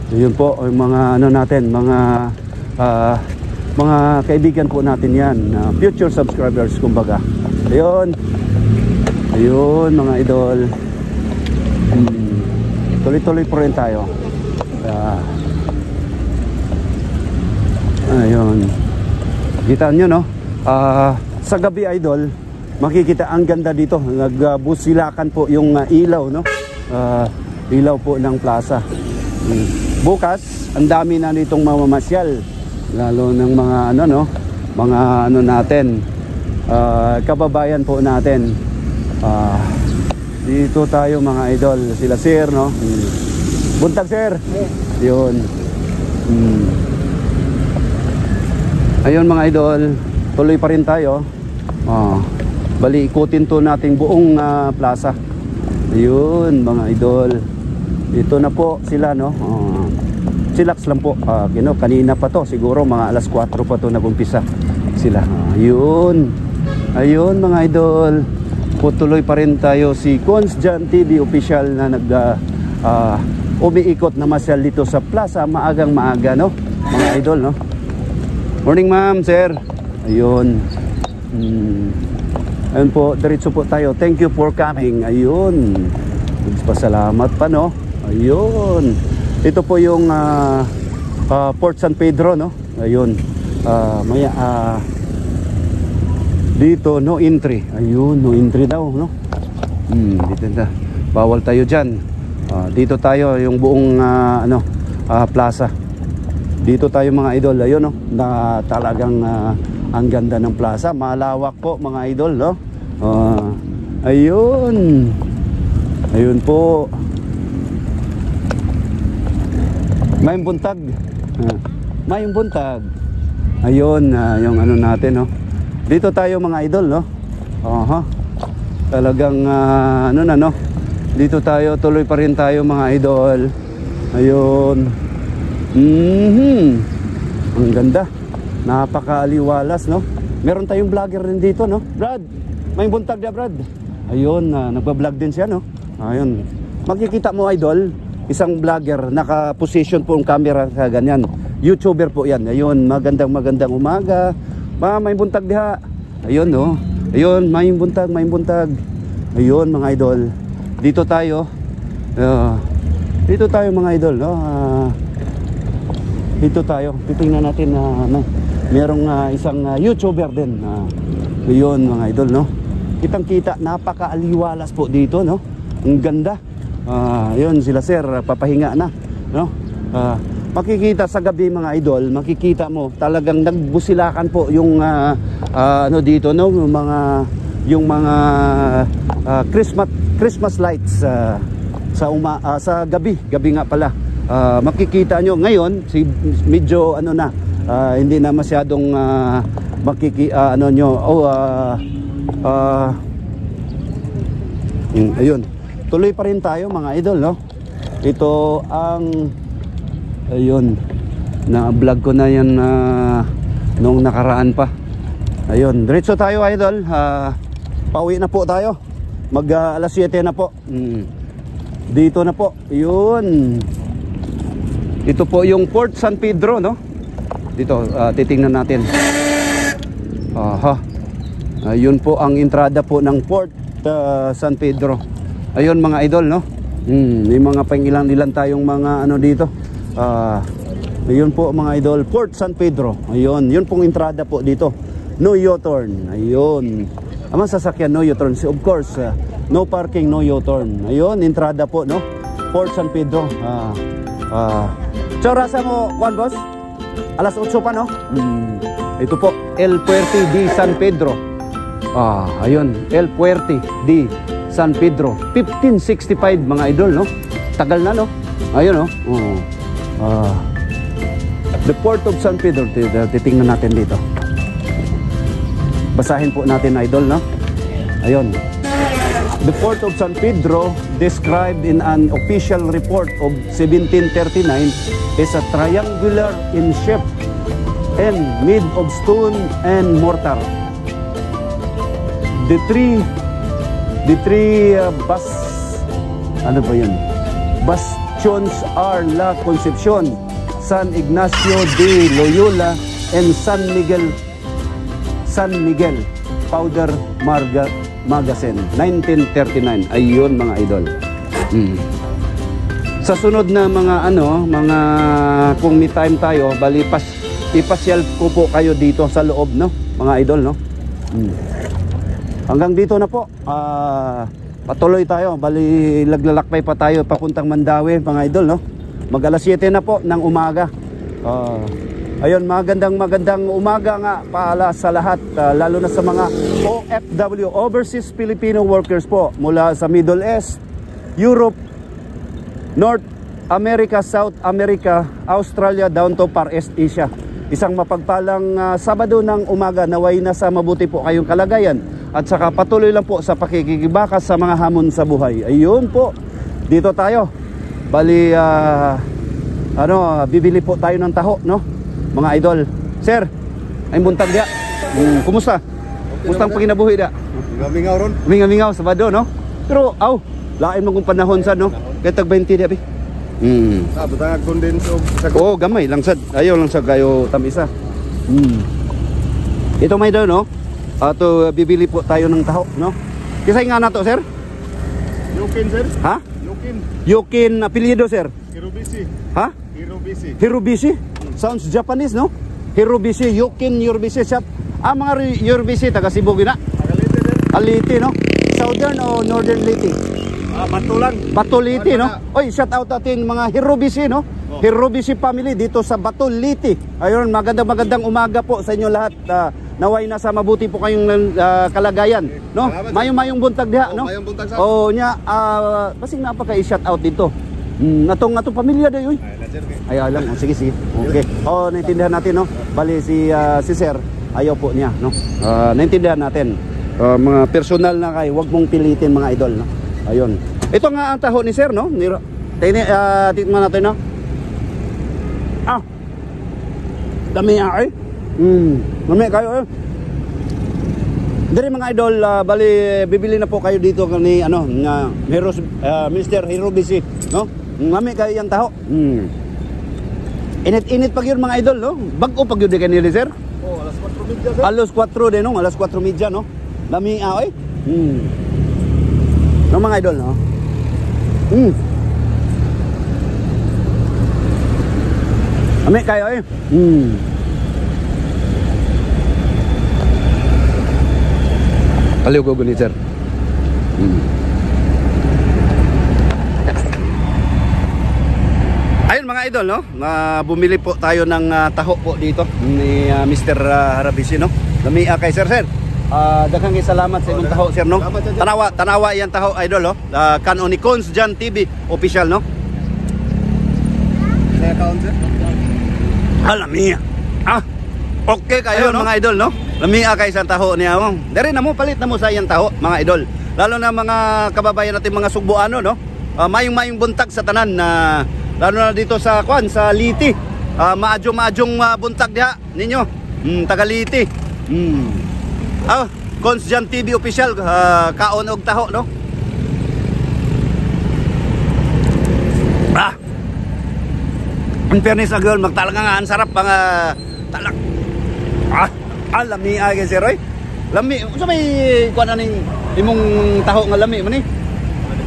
ayun po yung mga natin, mga kaibigan po natin yan, future subscribers kumbaga. Ayun mga idol, tuloy po rin tayo. Ayun, kita nyo, no? Sa gabi, idol, makikita ang ganda dito. Nagbusilakan po yung ilaw, no? Ilaw po ng plaza. Bukas ang dami na nitong mamamasyal, lalo ng mga mga natin, kababayan po natin. Dito tayo mga idol, sila sir, no? Buntag sir. Yun. Ayun mga idol, tuloy pa rin tayo. Bali ikutin to nating buong plaza. Ayun mga idol, ito na po sila, no? Chillax lang po. Kanina pa to, siguro mga alas 4 pa to nagumpisa sila. Ayun mga idol, putuloy pa rin tayo. Si Consjan TV official na umiikot na masyal dito sa plaza maagang maaga, no? Mga idol, no? Morning ma'am, sir. Ayun. Ayun po, diretso po tayo. Thank you for coming. Ayun. Pasalamat pa, no? Ayun. Ito po yung Port San Pedro, no? Ayun. Dito no entry. Ayun, no entry daw, no? Dito na. Bawal tayo diyan. Dito tayo yung buong plaza. Dito tayo mga idol. Ayun, no? Na talagang ang ganda ng plaza. Malawak po mga idol, no? Ayun. Ayun po. Mayong buntag. Mayong buntag. Ayun, yung natin, no? Dito tayo mga idol, no? Talagang no? Dito tayo, tuloy pa rin tayo mga idol. Ayun. Ang ganda. Napakaaliwalas, no? Meron tayong vlogger rin dito, no? Brad, may buntag na Brad. Ayun, nagba-vlog din siya, no? Ayun. Makikita mo idol, isang vlogger, naka-position po ang camera sa ganyan. YouTuber po yan. Ayun, magandang umaga. May buntag diha. Ayun, no. Ayun, may buntag. Ayun, mga idol. Dito tayo. Dito tayo, mga idol, no. Dito tayo. Titingnan natin na merong isang YouTuber din. Ayun, mga idol, no. Kitang-kita, napakaaliwalas po dito, no. Ang ganda. Ayun, sila sir, papahinga na, no. Makikita sa gabi, mga idol, makikita mo talagang nagbusilakan po yung ano dito, no, yung mga Christmas lights sa gabi nga pala. Makikita nyo ngayon medyo ano na, hindi na masyadong ano nyo, ayun, tuloy pa rin tayo, mga idol, no. Ito ang ayun, na vlog ko na yan nung nakaraan pa. Ayun, diretso tayo, idol. Pauwi na po tayo. Mag alas 7 na po. Dito na po. Yun. Ito po yung Port San Pedro, no? Dito, titingnan natin. Aha. Ayun po ang entrada po ng Port San Pedro. Ayun, mga idol, no? May mga pangilan-ilan tayong mga ano dito. Ayun po, mga idol, Port San Pedro. Ayun, yun pong entrada po dito. No U-turn. Ayun. Ang sasakyan, no U-turn. Of course, no parking, no U-turn. Ayun, entrada po, no? Port San Pedro. Tsorasa mo, Juan Boss? Alas 8 pa, no? Ito po, El Puerto de San Pedro. Ayun, El Puerto de San Pedro. 1565, mga idol, no? Tagal na, no? Ayun, no? The Port of San Pedro. Titingnan natin dito. Basahin po natin, idol, no? Ayun. The Port of San Pedro, described in an official report of 1739, is a triangular in shape and made of stone and mortar. The three ano ba yun? Bastions are La Concepcion, San Ignacio de Loyola, and San Miguel Powder Magazine, 1939. Ayun, mga idol. Sa sunod na mga kung may time tayo, bali ipasyal ko po kayo dito sa loob, no, mga idol, no. Hanggang dito na po. Patuloy tayo, bali laglalakbay pa tayo papuntang Mandawi, mga idol, no. Mag alas 7 na po ng umaga. Ayun, magandang umaga nga pala sa lahat, lalo na sa mga OFW, Overseas Filipino Workers po, mula sa Middle East, Europe, North America, South America, Australia, down to Far East Asia. Isang mapagpalang Sabado ng umaga, naway nasa mabuti po kayong kalagayan at saka patuloy lang po sa pakikibakas sa mga hamon sa buhay. Ayun po, dito tayo. Bali, bibili po tayo ng taho, no? Mga idol. Sir, ay buntag dia. Kumusta? Kumusta ang paginabuhi da? Mingaw ron. Mingaw, Sabado, no? Pero, lain mo kung panahon sa, no? Kaya tag 20 di, abi. Butang condense of Oo, gamay lang sad. Ayaw lang sa kayo tamisa. Ito may daw, no? Ato bibili po tayo ng taho, no? Kisay nga na to, sir? Yukin, sir. Ha? Yukin apelyido, sir. Hirobisi. Ha? Hirobisi. Hirobishi? Sounds Japanese, no? Hirobishi, Yukin Yorbishi shop. Mga Yorbishi taga Cebu gina. Tagalite, sir. Aliti, no? Southern o Northern Liti? Batulan. Batuliti, no? Oy, shout out atin mga Hirobishi, no? Hirobishi family dito sa Batuliti. Ayun, magandang umaga po sa inyo lahat. Naway nasa mabuti po kayong kalagayan, no? Mayong buntag diha, no? Mayong buntag sa. Nya, basing napaka-shout out dito. Natong pamilya dayo. Ay alam, sige. Okay. Naintindihan natin, no? Bali si Sir, ayaw po niya, no? Naintindihan natin. Mga personal na kayo, wag mong pilitin, mga idol, no? Ayun. Ito nga ang taho ni Sir, no? Tikman natin, no? Dami ay. Dami kayo, Diri mga idol, bali bibili na po kayo dito ni Mr. Hirobishi, no? Lami kayo yung taho. Init-init pag yun mga idol, no? Bago pag yun di kayo nili, sir. Oh, alas 4:30 sir. Alas 4 din, no? Alas 4:30, no? Lami, oy. No, mga idol, no? Lami kayo, eh. Aliw ko guni, sir. Ayun mga idol, no? Bumili po tayo ng taho po dito ni Mr. Harabisi, no? Lami kay sir. Daghang salamat sa imong taho, sir, no? Tanawa yan taho, idol, no? Kanon ni Cons Jan TV official, no? Account sir. Lami. Okay kayo, no? Mga idol, no? Lami kay sa taho niya, mo. Dari na mo palit na mo sa iyang taho, mga idol. Lalo na mga kababayan natin mga Sugboano, no? Mayong buntag sa tanan na lalo na dito sa sa Liti. Maadjong buntag diha ninyo. Taga Liti. Cons Jan TV official, kaon og taho, no? In fairness, girl, magtalaga nga ang sarap pang talak. Lami ay sir, oy. Lami, unsa may kuan ning imong taho nga lami man ni?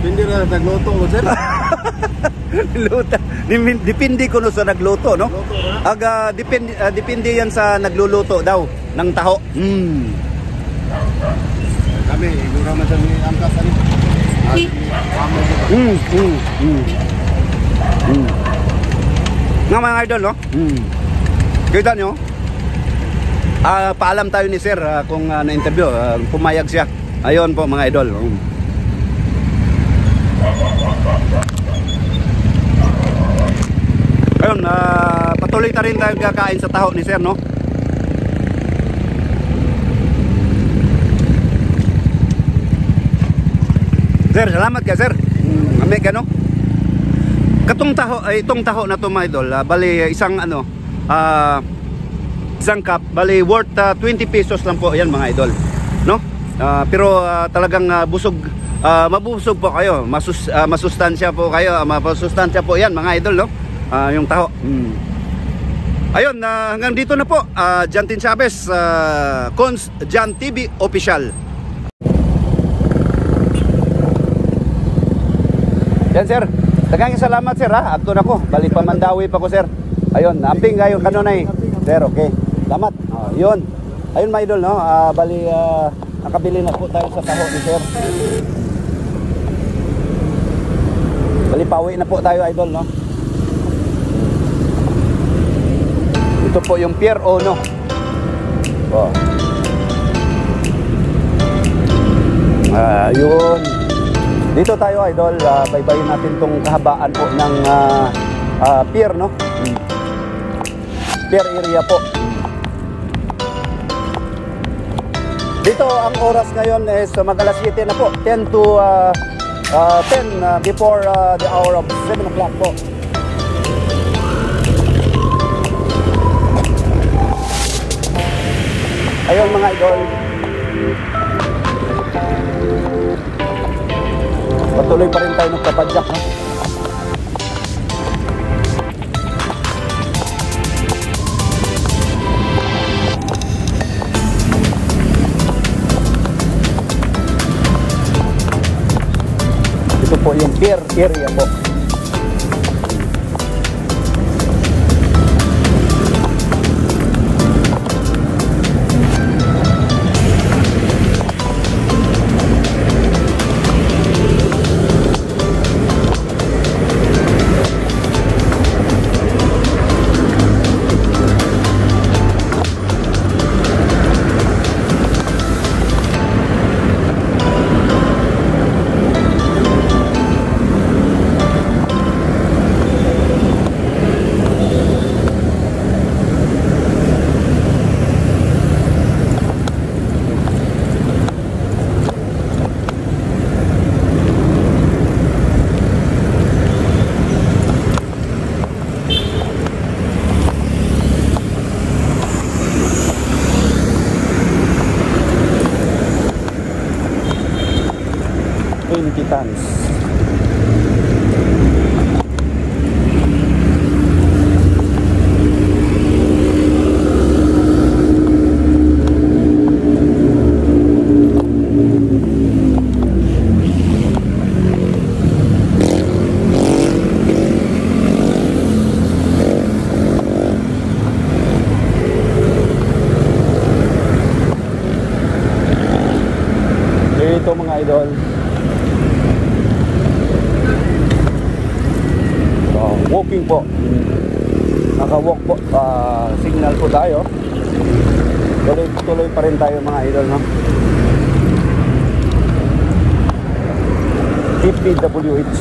Depende na nagluto ko sir. Luto. Depende ko no sa nagluto, no? Depende yan sa nagluluto daw ng taho. Kami, igura man sa mga angkas ani. Nga mga idol, no? Kita nyo? Paalam tayo ni sir kung na-interview, pumayag siya. Ayun po mga idol. Ayun, patuloy ta rin tayo kakain sa taho ni sir, no? Sir, salamat ka sir. Amig ano? Katong taho, itong taho na to mga idol, bali isang isang cup, bali worth 20 pesos lang po yan mga idol, no? Pero talagang busog, mabusog po kayo, masustansya po kayo, masustansya po yan mga idol, no? Yung taho. Ayun, hanggang dito na po. Jantin Chavez, Cons Jan TV official. Yan sir, daghang salamat sir ha. Adto na ko, bali pa Mandawi pa ko sir. Ayun, amping kayo kanunay. Sir, okay. Salamat. Yun. Ayun mga idol, no. Bali nakabili na po tayo sa taho ni sir. Bali pauwi na po tayo idol, no. Ito po yung Pier Ono. Ayun. Dito tayo idol, baybayin natin tong kahabaan po ng pier, no? Pier area po. Dito ang oras ngayon is mag-alas 7 na po, 10 to 10 before the hour of 7 o'clock po. Ayun mga idol. Patuloy pa rin tayo nagpapadyak, no? Ito po yung pier area po. Walking po. Naka-walk po. Signal po tayo. Tuloy pa rin tayo mga idol, no? DPWH.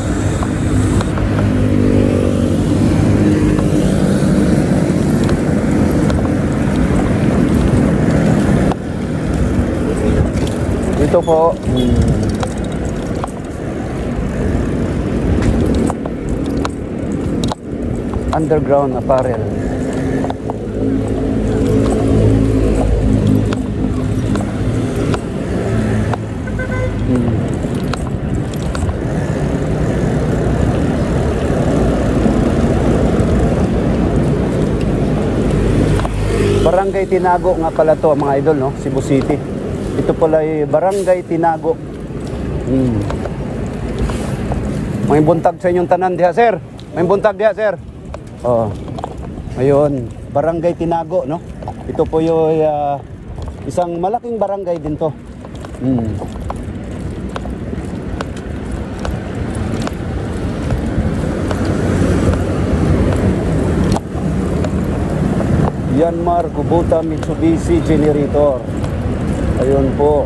Dito po underground apparel. Barangay Tinago nga pala to mga idol, no? Cebu City. Ito pala ay Barangay Tinago. May buntag sa inyong tanan diha, sir. May buntag diha, sir. Oh. Ayun, Barangay Tinago, no? Ito po yung isang malaking barangay din to. Yanmar Kubota Mitsubishi Generator. Ayun po.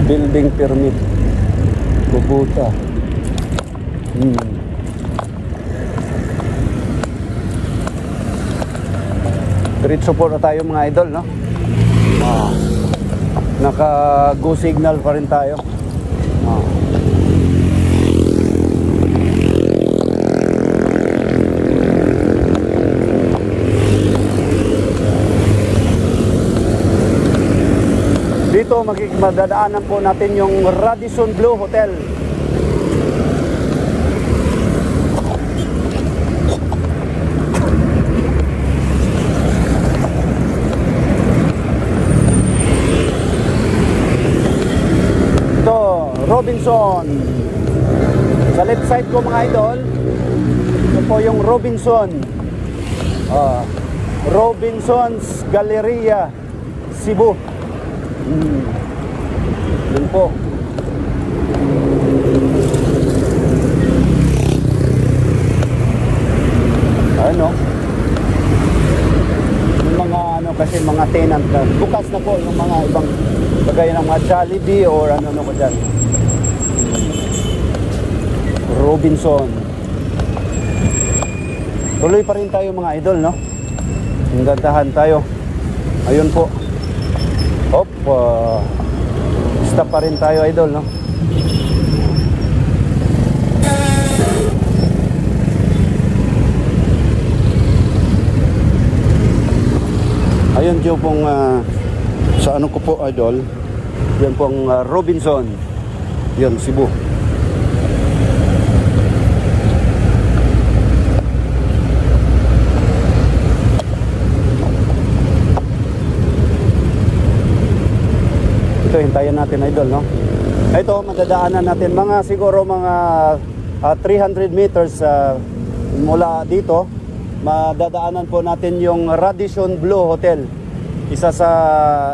Building permit Kubota. Diretso po na tayo mga idol, no? Naka-go signal pa rin tayo. Dito madadaanan po natin yung Radisson Blu Hotel. Ito, Robinson. Sa left side ko mga idol, ito po yung Robinson. Robinson's Galleria, Cebu. Yun po. Ano? Yung mga kasi mga tenant na bukas na po yung mga ibang bagay ng mga Jollibee or ano ko dyan. Robinson. Tuloy pa rin tayo mga idol, no? Hanggandahan tayo. Ayun po. Stop pa rin tayo idol, no? Ayun yung pong sa ano ko po idol, yan pong Robinson, yan Cebu. Hintayin natin idol, no? Ito madadaanan natin mga siguro mga 300 meters mula dito. Madadaanan po natin yung Radisson Blu Hotel. Isa sa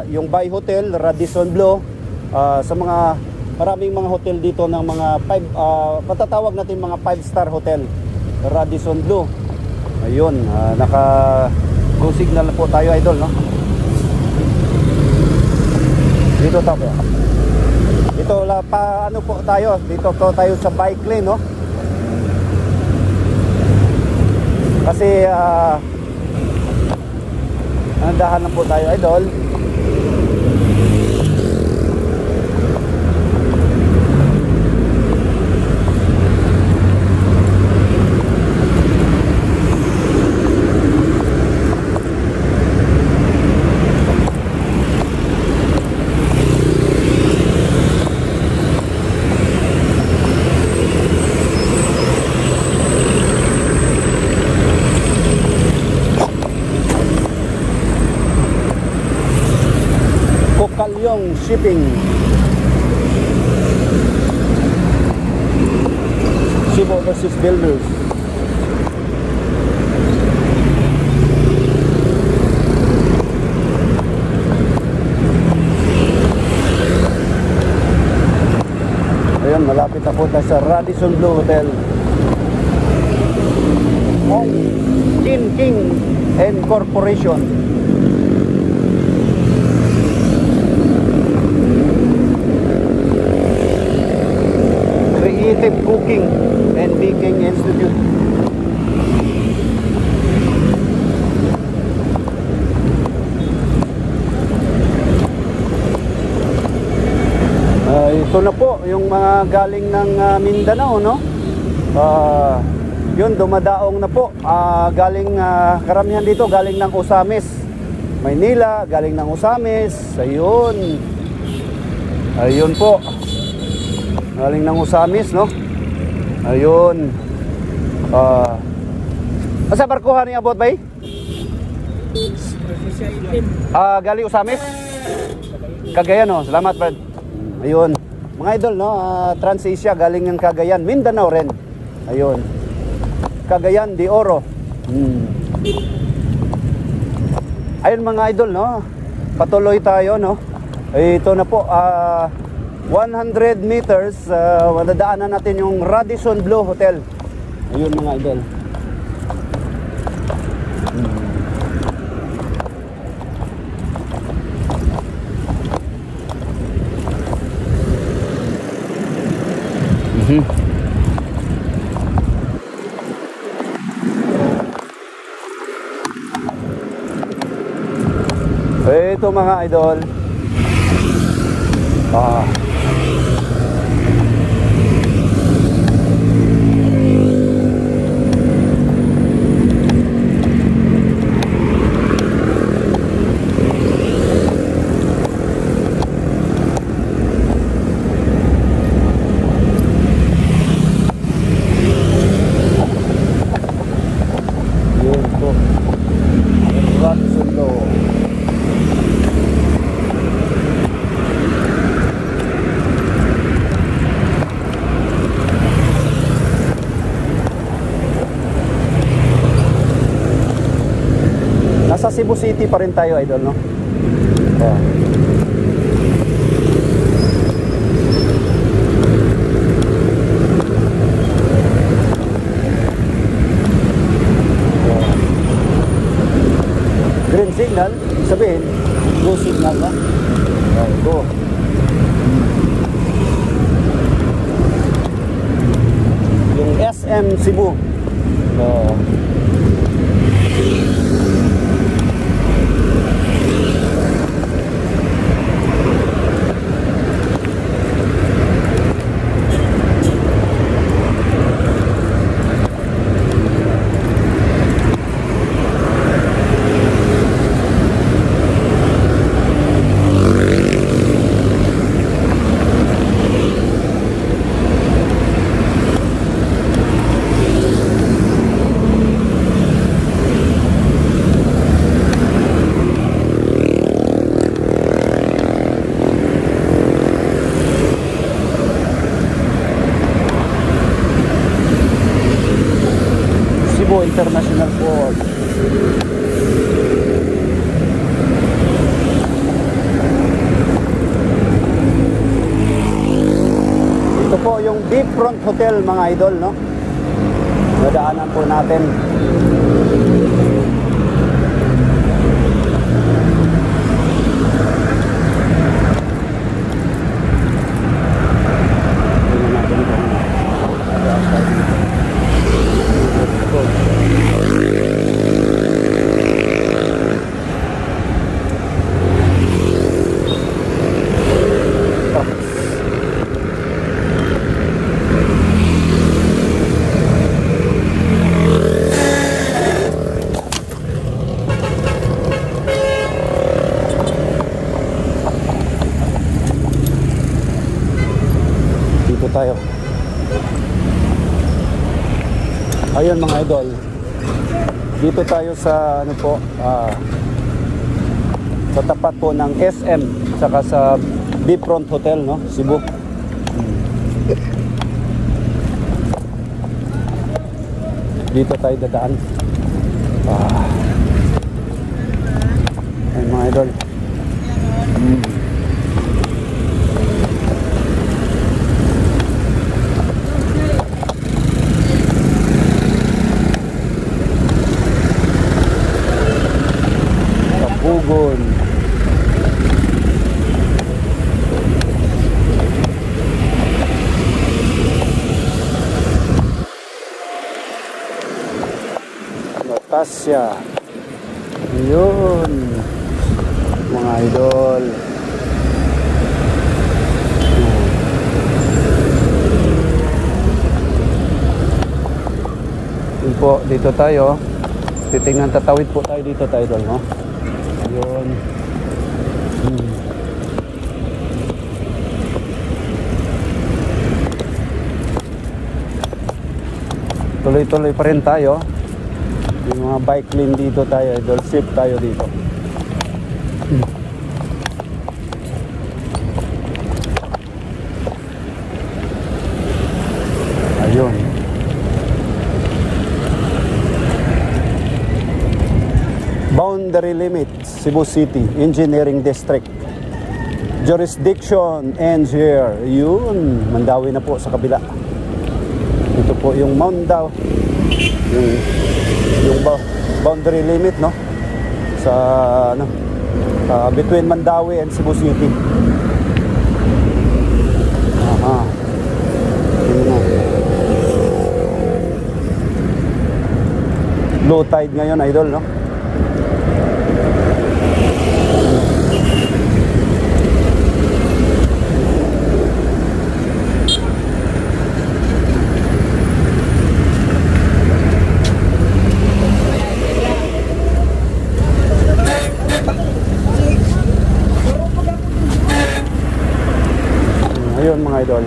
yung Bay Hotel, Radisson Blu, sa mga maraming mga hotel dito ng mga 5 matatawag natin mga 5-star hotel. Radisson Blu. Ayun, naka go signal na po tayo idol, no? Dito tayo. Dito ano po tayo? Dito po tayo sa bike lane, no? Kasi nandahan lang po tayo idol. Kalyong Shipping, Cebu versus Builders. malapit na po tayo sa Radisson Blu Hotel. Hong Chin King and Corporation. Creative Cooking and Baking Institute. Ito na po yung mga galing ng Mindanao, no? Yun, dumadaong na po. Galing, karamihan dito galing ng Osamis, Maynila, galing ng Osamis. Ayun. Ayun po. Galing ng Osamis, no? Ayun. Asa barkuhan niya abot ba? Galing Osamis? Cagayan, no? Salamat, Brad. Ayun. Mga idol, no? Transasia, galing ng Cagayan. Mindanao rin. Ayun. Cagayan de Oro. Ayun mga idol, no? Patuloy tayo, no? Ito na po, 100 meters, madadaanan natin yung Radisson Blu Hotel. Ayun mga idol. Ito mga idol. Yun po. Radisson Blu. Nasa Cebu City pa rin tayo, idol, no? Green signal, sabihin, go signal na. Go. Yung SM Cebu. International Port. Ito po yung Beachfront Hotel mga idol, no? Nadaanan po natin. Tayo. Ayun mga idol. Dito tayo sa ano po, sa tapat po ng SM saka sa Beachfront Hotel, no? Cebu. Dito tayo dadaan. Ayun mga idol. Acacia. Yun. Mga idol. Yun po, dito tayo. Titingnan, tatawid po tayo dito tayo idol, no? Yun. Tuloy-tuloy pa rin tayo. Yung mga bike lane dito tayo, idol. Safe tayo dito. Ayun. Boundary limits, Cebu City Engineering District. Jurisdiction ends here. Yun, Mandawi na po sa kabila. Ito po yung Mount Daw. Yung boundary limit, no? Sa ano? Between Mandawi and Cebu City. Aha. Yun na. Low tide ngayon, idol, no? Ayun mga idol.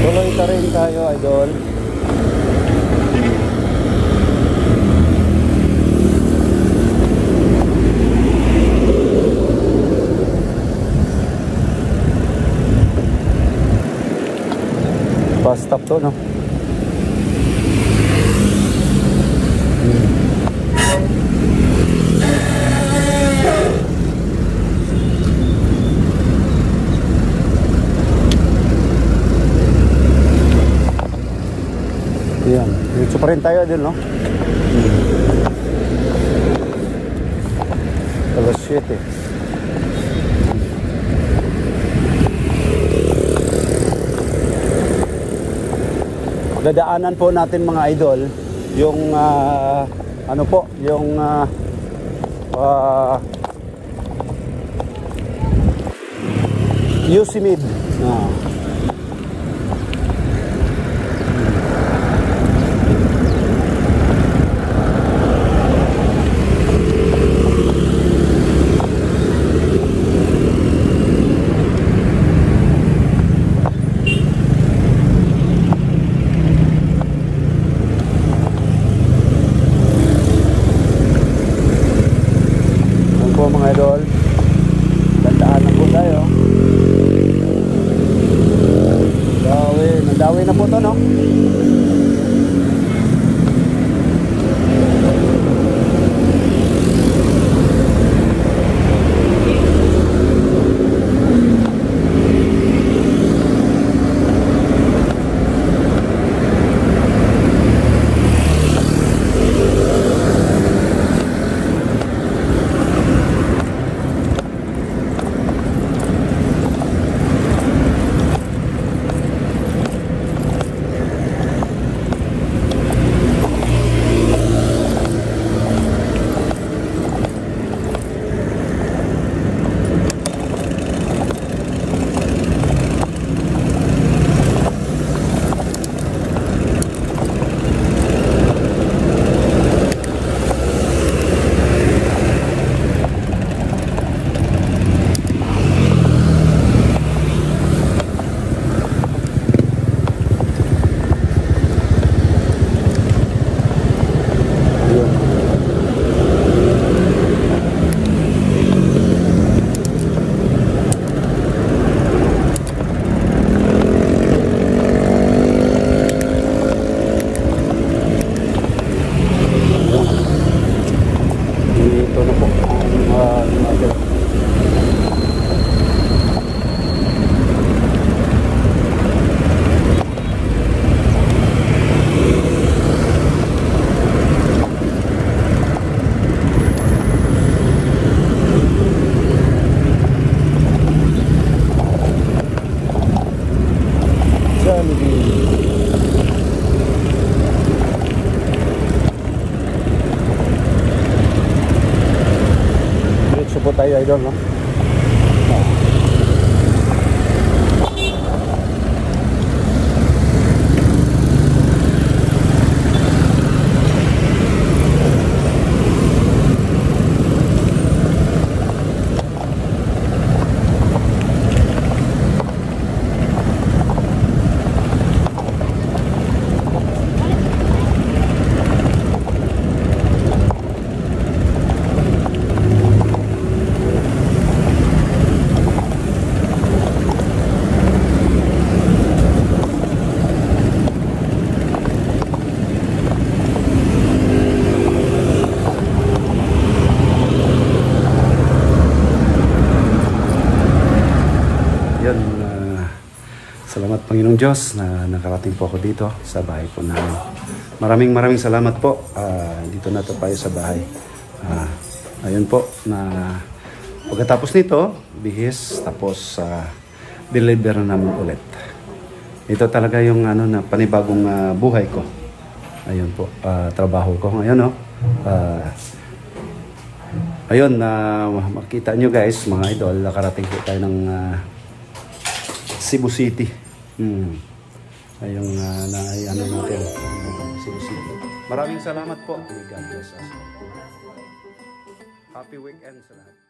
Tuloy ka rin tayo idol. Bus stop to, no? Ayan, dito pa rin tayo din, no? Alas 7. Dadaanan po natin mga idol yung ano po, yung Yosemite. Mga idol, dandaan lang po tayo. Mandawi na po to, no? Jollibee. Diretso po tayo, idol, no? Yun, salamat Panginoong Diyos na nakarating po ako dito sa bahay po namin. Maraming salamat po. Dito na tayo sa bahay. Ayun po, na pagkatapos nito, bihis, tapos deliver na namin ulit. Ito talaga yung ano, na panibagong buhay ko. Ayun po, trabaho ko ngayon, no? Ayun, makita nyo guys, mga idol, nakarating po tayo ng Cebu City. Ayun, ano natin, Cebu City. Maraming salamat po. God bless us. Happy weekend sa lahat.